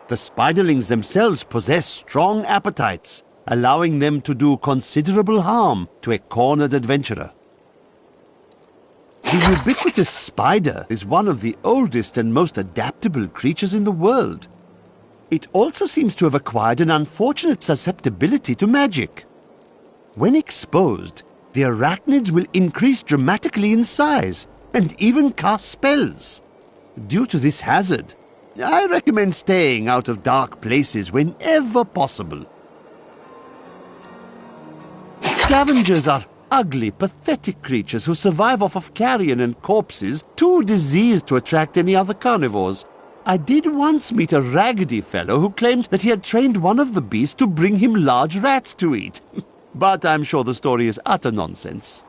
The spiderlings themselves possess strong appetites, allowing them to do considerable harm to a cornered adventurer. The ubiquitous spider is one of the oldest and most adaptable creatures in the world. It also seems to have acquired an unfortunate susceptibility to magic. When exposed, the arachnids will increase dramatically in size and even cast spells. Due to this hazard, I recommend staying out of dark places whenever possible. Scavengers are ugly, pathetic creatures who survive off of carrion and corpses, too diseased to attract any other carnivores. I did once meet a raggedy fellow who claimed that he had trained one of the beasts to bring him large rats to eat. But I'm sure the story is utter nonsense.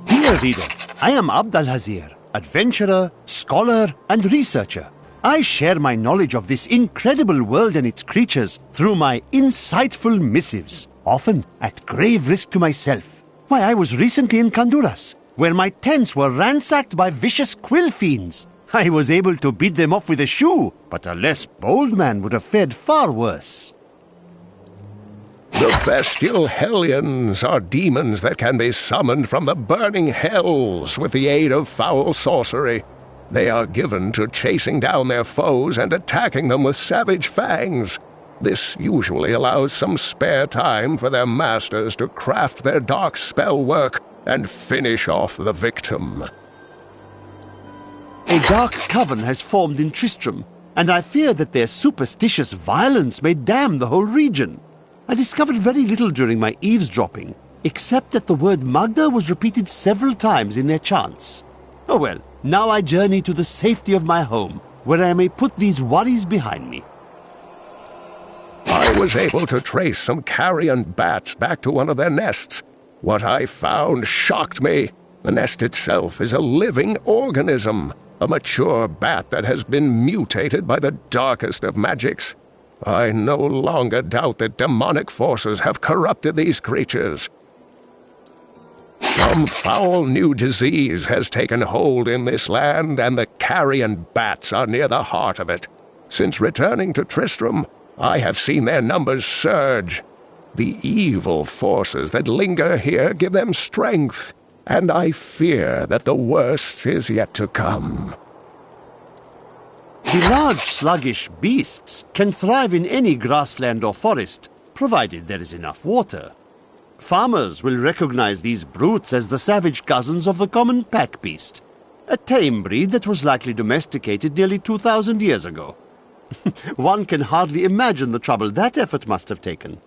Dear reader, I am Abd al-Hazir, adventurer, scholar, and researcher. I share my knowledge of this incredible world and its creatures through my insightful missives, often at grave risk to myself. Why, I was recently in Kanduras, where my tents were ransacked by vicious quill fiends. I was able to beat them off with a shoe, but a less bold man would have fared far worse. The bestial hellions are demons that can be summoned from the burning hells with the aid of foul sorcery. They are given to chasing down their foes and attacking them with savage fangs. This usually allows some spare time for their masters to craft their dark spell work and finish off the victim. A dark coven has formed in Tristram, and I fear that their superstitious violence may damn the whole region. I discovered very little during my eavesdropping, except that the word Magda was repeated several times in their chants. Oh well, now I journey to the safety of my home, where I may put these worries behind me. I was able to trace some carrion bats back to one of their nests. What I found shocked me. The nest itself is a living organism, a mature bat that has been mutated by the darkest of magics. I no longer doubt that demonic forces have corrupted these creatures. Some foul new disease has taken hold in this land, and the carrion bats are near the heart of it. Since returning to Tristram, I have seen their numbers surge. The evil forces that linger here give them strength, and I fear that the worst is yet to come. The large, sluggish beasts can thrive in any grassland or forest, provided there is enough water. Farmers will recognize these brutes as the savage cousins of the common pack beast, a tame breed that was likely domesticated nearly 2,000 years ago. One can hardly imagine the trouble that effort must have taken.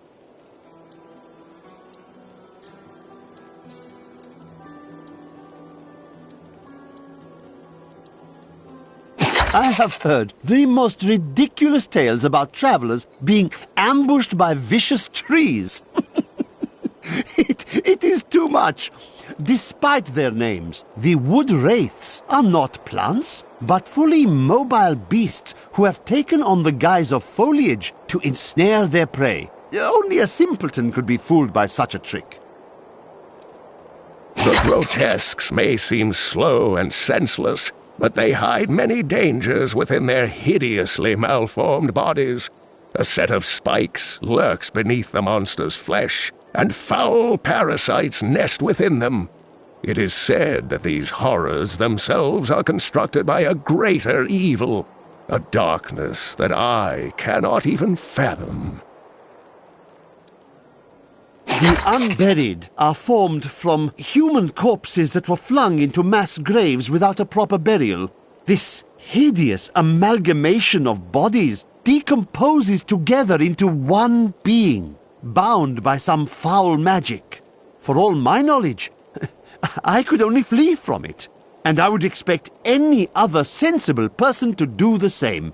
I have heard the most ridiculous tales about travelers being ambushed by vicious trees. It is too much. Despite their names, the wood wraiths are not plants, but fully mobile beasts who have taken on the guise of foliage to ensnare their prey. Only a simpleton could be fooled by such a trick. The grotesques may seem slow and senseless, but they hide many dangers within their hideously malformed bodies. A set of spikes lurks beneath the monster's flesh, and foul parasites nest within them. It is said that these horrors themselves are constructed by a greater evil, a darkness that I cannot even fathom. The unburied are formed from human corpses that were flung into mass graves without a proper burial. This hideous amalgamation of bodies decomposes together into one being, bound by some foul magic. For all my knowledge, I could only flee from it, and I would expect any other sensible person to do the same.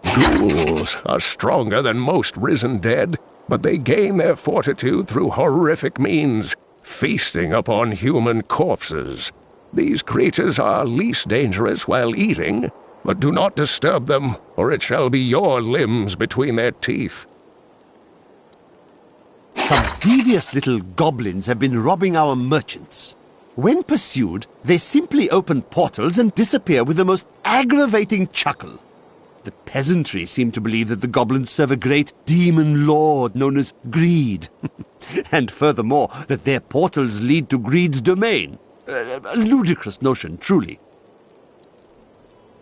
Ghouls are stronger than most risen dead, but they gain their fortitude through horrific means, feasting upon human corpses. These creatures are least dangerous while eating, but do not disturb them, or it shall be your limbs between their teeth. Some devious little goblins have been robbing our merchants. When pursued, they simply open portals and disappear with the most aggravating chuckle. The peasantry seem to believe that the goblins serve a great demon lord known as Greed. And furthermore, that their portals lead to Greed's domain. A ludicrous notion, truly.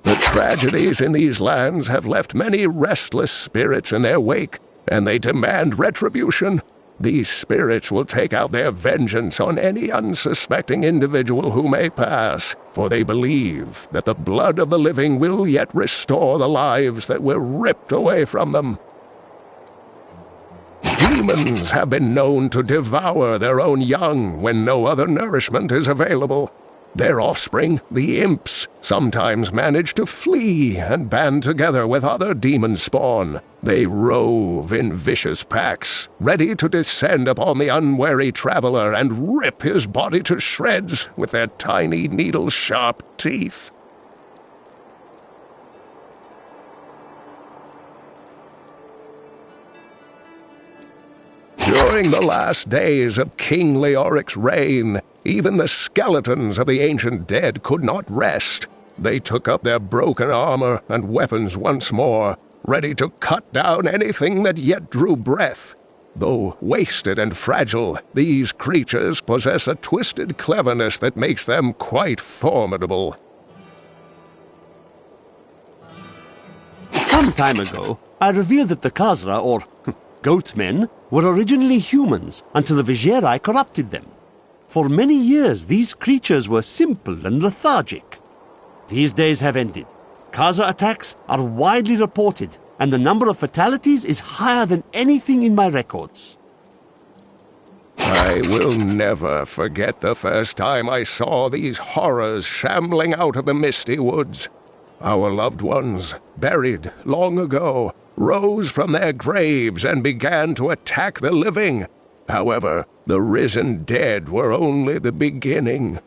The tragedies in these lands have left many restless spirits in their wake, and they demand retribution. These spirits will take out their vengeance on any unsuspecting individual who may pass, for they believe that the blood of the living will yet restore the lives that were ripped away from them. Demons have been known to devour their own young when no other nourishment is available. Their offspring, the imps, sometimes manage to flee and band together with other demon spawn. They rove in vicious packs, ready to descend upon the unwary traveler and rip his body to shreds with their tiny needle-sharp teeth. During the last days of King Leoric's reign, even the skeletons of the ancient dead could not rest. They took up their broken armor and weapons once more, ready to cut down anything that yet drew breath. Though wasted and fragile, these creatures possess a twisted cleverness that makes them quite formidable. Some time ago, I revealed that the Khazra, or goatmen, were originally humans until the Vizieri corrupted them. For many years, these creatures were simple and lethargic. These days have ended. Khazra attacks are widely reported, and the number of fatalities is higher than anything in my records. I will never forget the first time I saw these horrors shambling out of the misty woods. Our loved ones, buried long ago, rose from their graves and began to attack the living. However, the risen dead were only the beginning.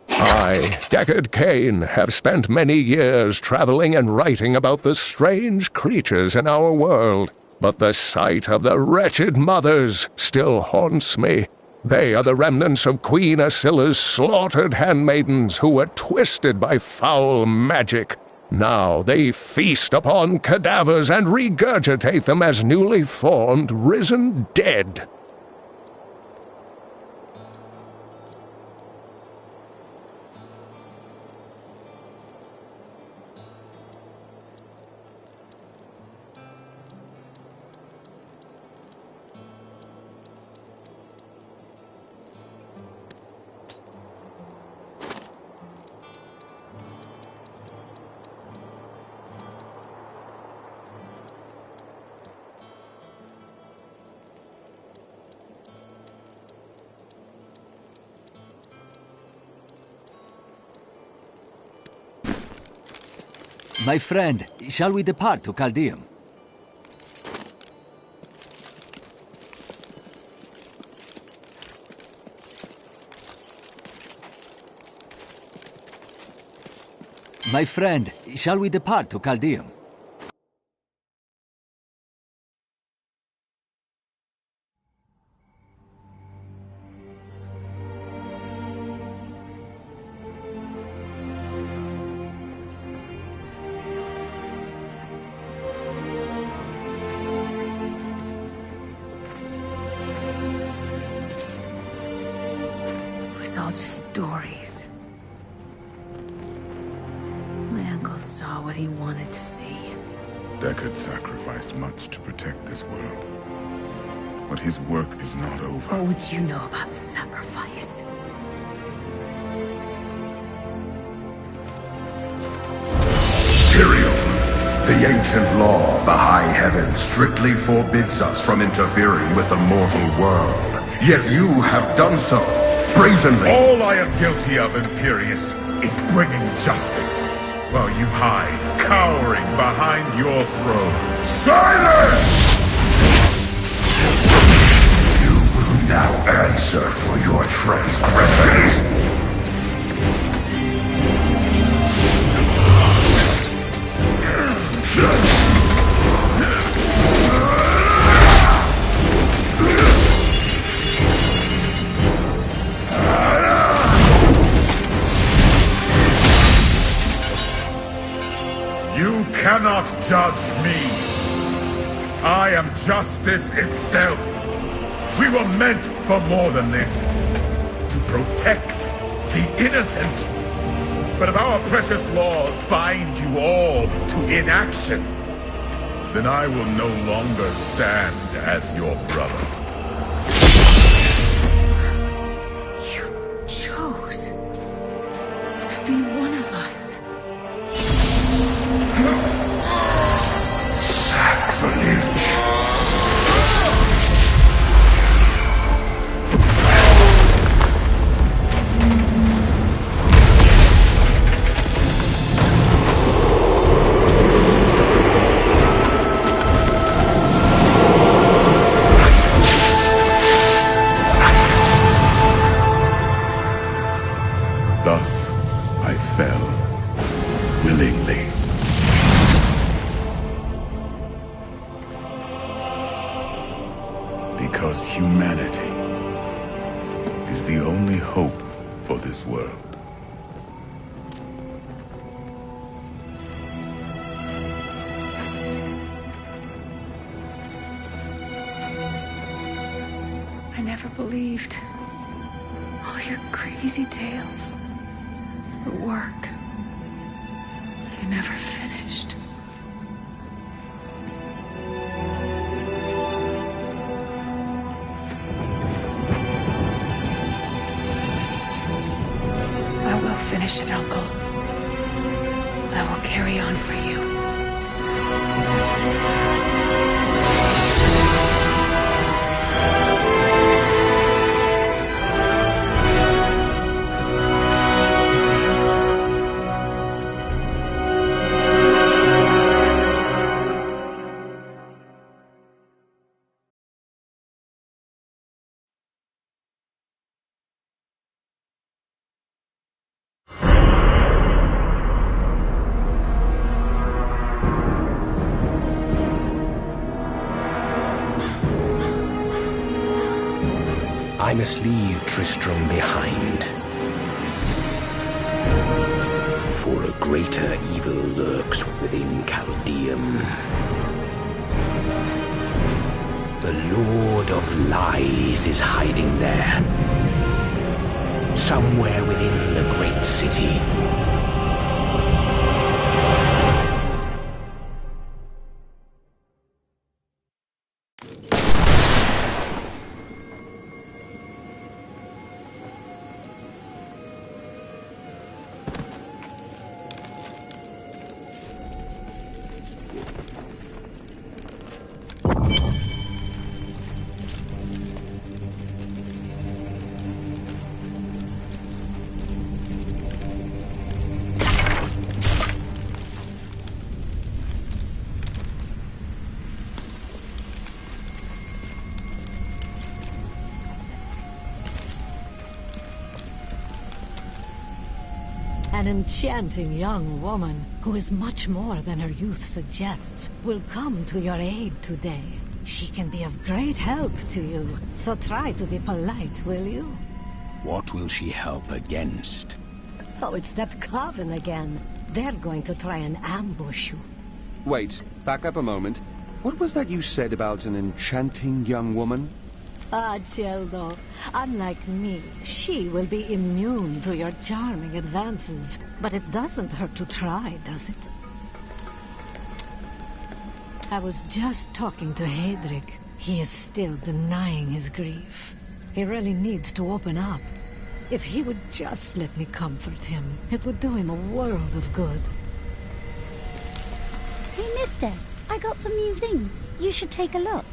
I, Deckard Cain, have spent many years traveling and writing about the strange creatures in our world, but the sight of the wretched mothers still haunts me. They are the remnants of Queen Asilla's slaughtered handmaidens who were twisted by foul magic. Now they feast upon cadavers and regurgitate them as newly formed, risen dead. My friend, shall we depart to Caldeum? My friend, shall we depart to Caldeum? All just stories. My uncle saw what he wanted to see. Deckard sacrificed much to protect this world. But his work is not over. What would you know about sacrifice? Tyrael, the ancient law of the high heavens strictly forbids us from interfering with the mortal world. Yet you have done so. Brazenly. All I am guilty of, Imperius, is bringing justice, while you hide, cowering behind your throne. Silence! You will now answer for your transgressions. cannot judge me. I am justice itself. We were meant for more than this. To protect the innocent. But if our precious laws bind you all to inaction, then I will no longer stand as your brother. You chose to be one of us. Sacrilege. Thus, I fell, willingly. Because humanity is the only hope for this world. I never believed all your crazy tales. The work you never finished. I will finish it, Uncle. I will carry on for you. I must leave Tristram behind. For a greater evil lurks within Chaldeum. The Lord of Lies is hiding there. Somewhere within the great city. An enchanting young woman, who is much more than her youth suggests, will come to your aid today. She can be of great help to you, so try to be polite, will you? What will she help against? Oh, it's that coven again. They're going to try and ambush you. Wait, back up a moment. What was that you said about an enchanting young woman? Ah, Celdo, unlike me, she will be immune to your charming advances. But it doesn't hurt to try, does it? I was just talking to Hedrick. He is still denying his grief. He really needs to open up. If he would just let me comfort him, it would do him a world of good. Hey, mister, I got some new things. You should take a look.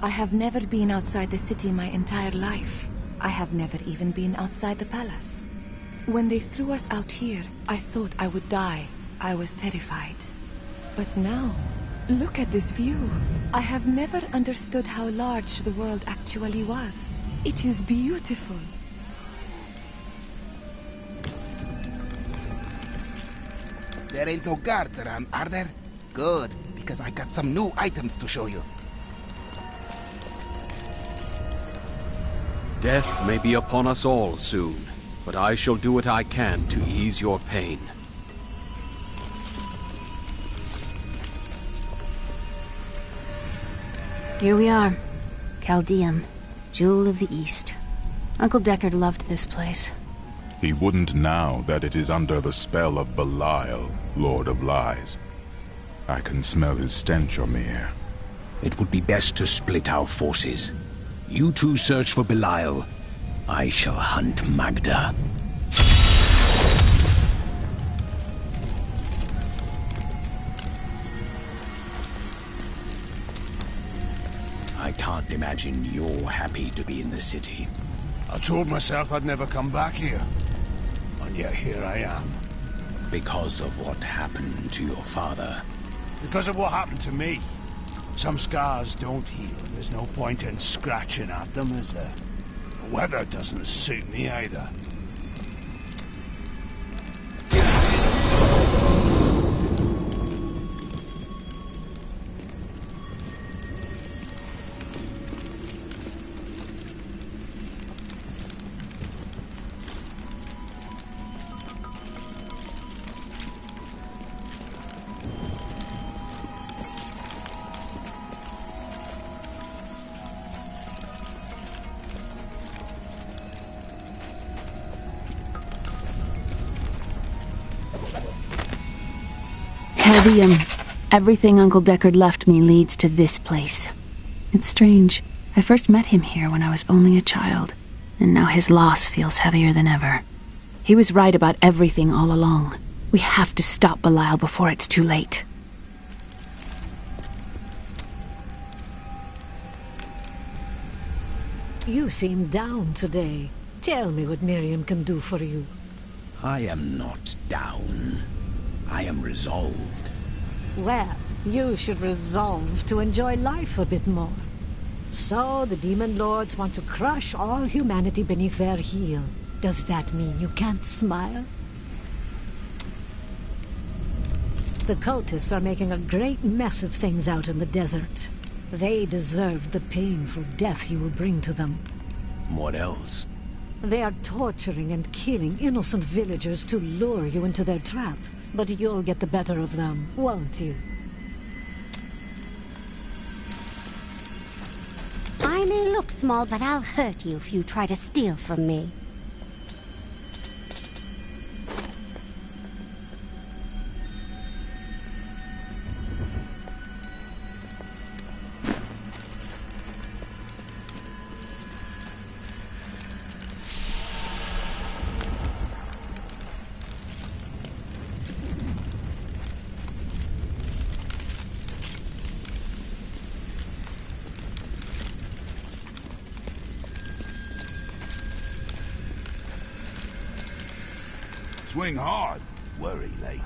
I have never been outside the city my entire life. I have never even been outside the palace. When they threw us out here, I thought I would die. I was terrified. But now, look at this view. I have never understood how large the world actually was. It is beautiful. There ain't no guards around, are there? Good, because I got some new items to show you. Death may be upon us all soon, but I shall do what I can to ease your pain. Here we are. Chaldeum, Jewel of the East. Uncle Deckard loved this place. He wouldn't now that it is under the spell of Belial, Lord of Lies. I can smell his stench on the air. It would be best to split our forces. You two search for Belial. I shall hunt Magda. I can't imagine you're happy to be in the city. I told myself I'd never come back here. And yet here I am. Because of what happened to your father. Because of what happened to me. Some scars don't heal, and there's no point in scratching at them, is there? The weather doesn't suit me either. Chaldeum. Everything Uncle Deckard left me leads to this place. It's strange. I first met him here when I was only a child, and now his loss feels heavier than ever. He was right about everything all along. We have to stop Belial before it's too late. You seem down today. Tell me what Miriam can do for you. I am not down. I am resolved. Well, you should resolve to enjoy life a bit more. So, the Demon Lords want to crush all humanity beneath their heel. Does that mean you can't smile? The cultists are making a great mess of things out in the desert. They deserve the painful death you will bring to them. What else? They are torturing and killing innocent villagers to lure you into their trap. But you'll get the better of them, won't you? I may look small, but I'll hurt you if you try to steal from me. Swing hard, worry later.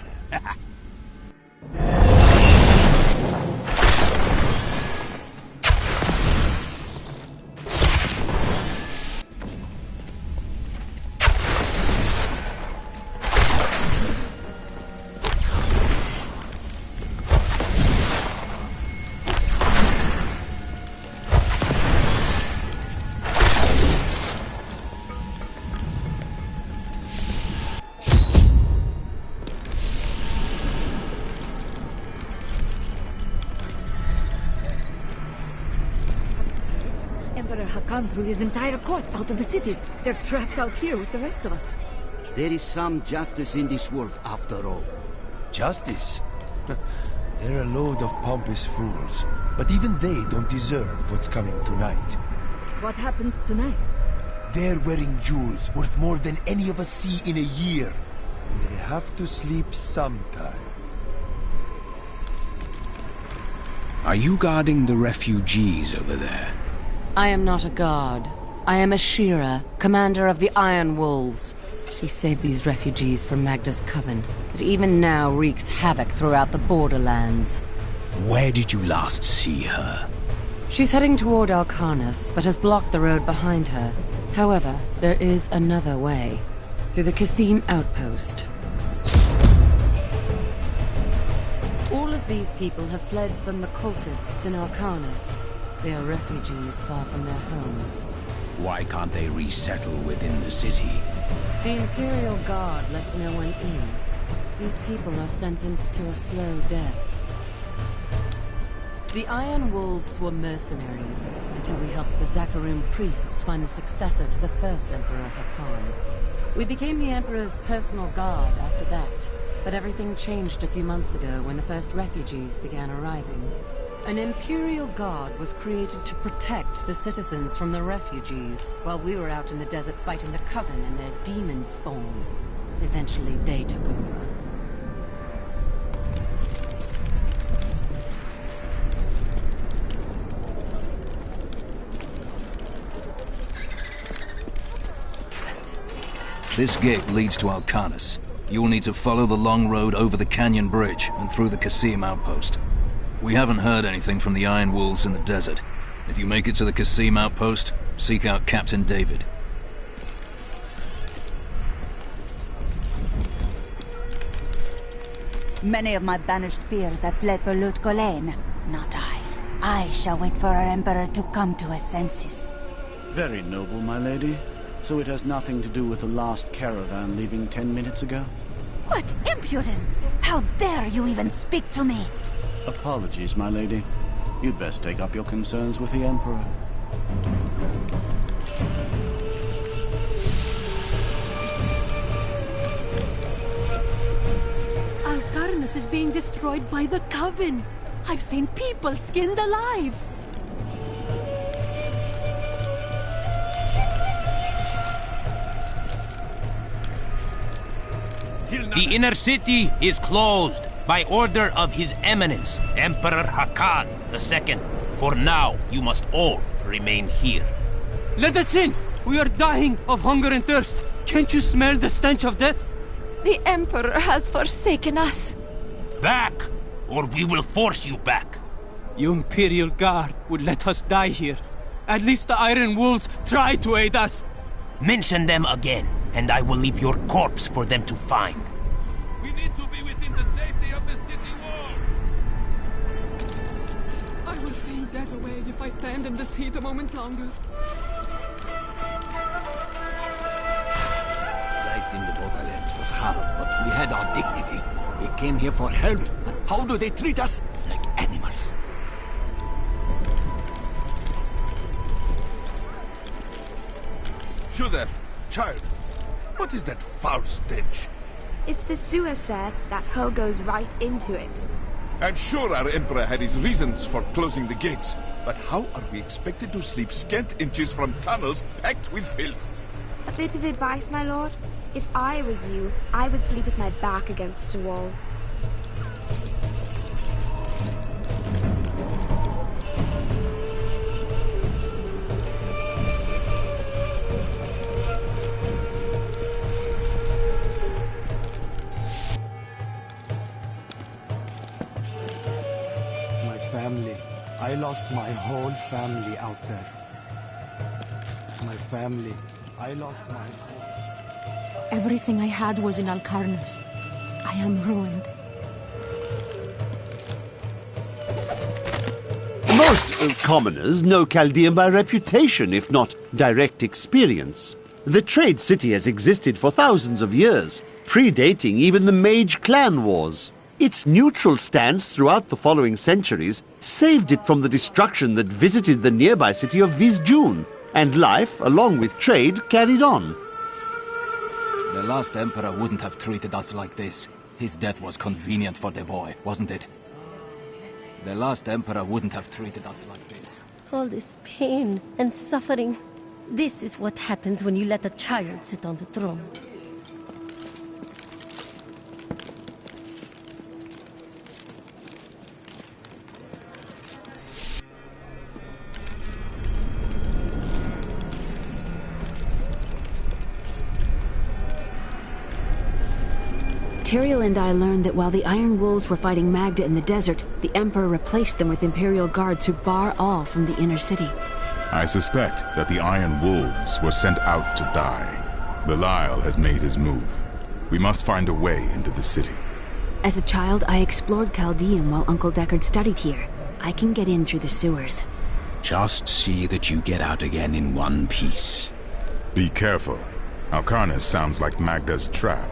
Hakan threw his entire court out of the city. They're trapped out here with the rest of us. There is some justice in this world, after all. Justice? They're a load of pompous fools. But even they don't deserve what's coming tonight. What happens tonight? They're wearing jewels worth more than any of us see in a year. And they have to sleep sometime. Are you guarding the refugees over there? I am not a guard. I am a Shira, commander of the Iron Wolves. She saved these refugees from Magda's coven, but even now wreaks havoc throughout the borderlands. Where did you last see her? She's heading toward Alcarnus, but has blocked the road behind her. However, there is another way. Through the Kasim outpost. All of these people have fled from the cultists in Alcarnus. They are refugees far from their homes. Why can't they resettle within the city? The Imperial Guard lets no one in. These people are sentenced to a slow death. The Iron Wolves were mercenaries, until we helped the Zakarum priests find the successor to the first Emperor Hakan. We became the Emperor's personal guard after that, but everything changed a few months ago when the first refugees began arriving. An Imperial Guard was created to protect the citizens from the refugees, while we were out in the desert fighting the Coven and their demon spawn. Eventually, they took over. This gate leads to Alcarnus. You'll need to follow the long road over the canyon bridge and through the Kasim outpost. We haven't heard anything from the Iron Wolves in the desert. If you make it to the Kasim outpost, seek out Captain David. Many of my banished peers have fled for Lut Gholein. Not I. I shall wait for our Emperor to come to his senses. Very noble, my lady. So it has nothing to do with the last caravan leaving 10 minutes ago? What impudence! How dare you even speak to me? Apologies, my lady. You'd best take up your concerns with the Emperor. Alcarnus is being destroyed by the Coven. I've seen people skinned alive. The inner city is closed by order of His Eminence, Emperor Hakan II. For now, you must all remain here. Let us in! We are dying of hunger and thirst. Can't you smell the stench of death? The Emperor has forsaken us. Back, or we will force you back. Your Imperial Guard would let us die here. At least the Iron Wolves tried to aid us. Mention them again, and I will leave your corpse for them to find. We need to be within the safety of the city walls. I will faint dead away if I stand in this heat a moment longer. Life in the borderlands was hard, but we had our dignity. We came here for help, but how do they treat us? Like animals. Shudder, child, what is that foul stench? It's the sewer, sir. That hole goes right into it. I'm sure our Emperor had his reasons for closing the gates, but how are we expected to sleep scant inches from tunnels packed with filth? A bit of advice, my lord. If I were you, I would sleep with my back against a wall. Family. I lost my whole family out there. My family. I lost my whole... Everything I had was in Alcarnus. I am ruined. Most commoners know Chaldean by reputation, if not direct experience. The trade city has existed for thousands of years, predating even the Mage clan wars. Its neutral stance throughout the following centuries saved it from the destruction that visited the nearby city of Vizjun, and life, along with trade, carried on. The last Emperor wouldn't have treated us like this. His death was convenient for the boy, wasn't it? The last Emperor wouldn't have treated us like this. All this pain and suffering. This is what happens when you let a child sit on the throne. Imperial and I learned that while the Iron Wolves were fighting Magda in the desert, the Emperor replaced them with Imperial guards who bar all from the inner city. I suspect that the Iron Wolves were sent out to die. Belial has made his move. We must find a way into the city. As a child, I explored Chaldean while Uncle Deckard studied here. I can get in through the sewers. Just see that you get out again in one piece. Be careful. Alcarnus sounds like Magda's trap.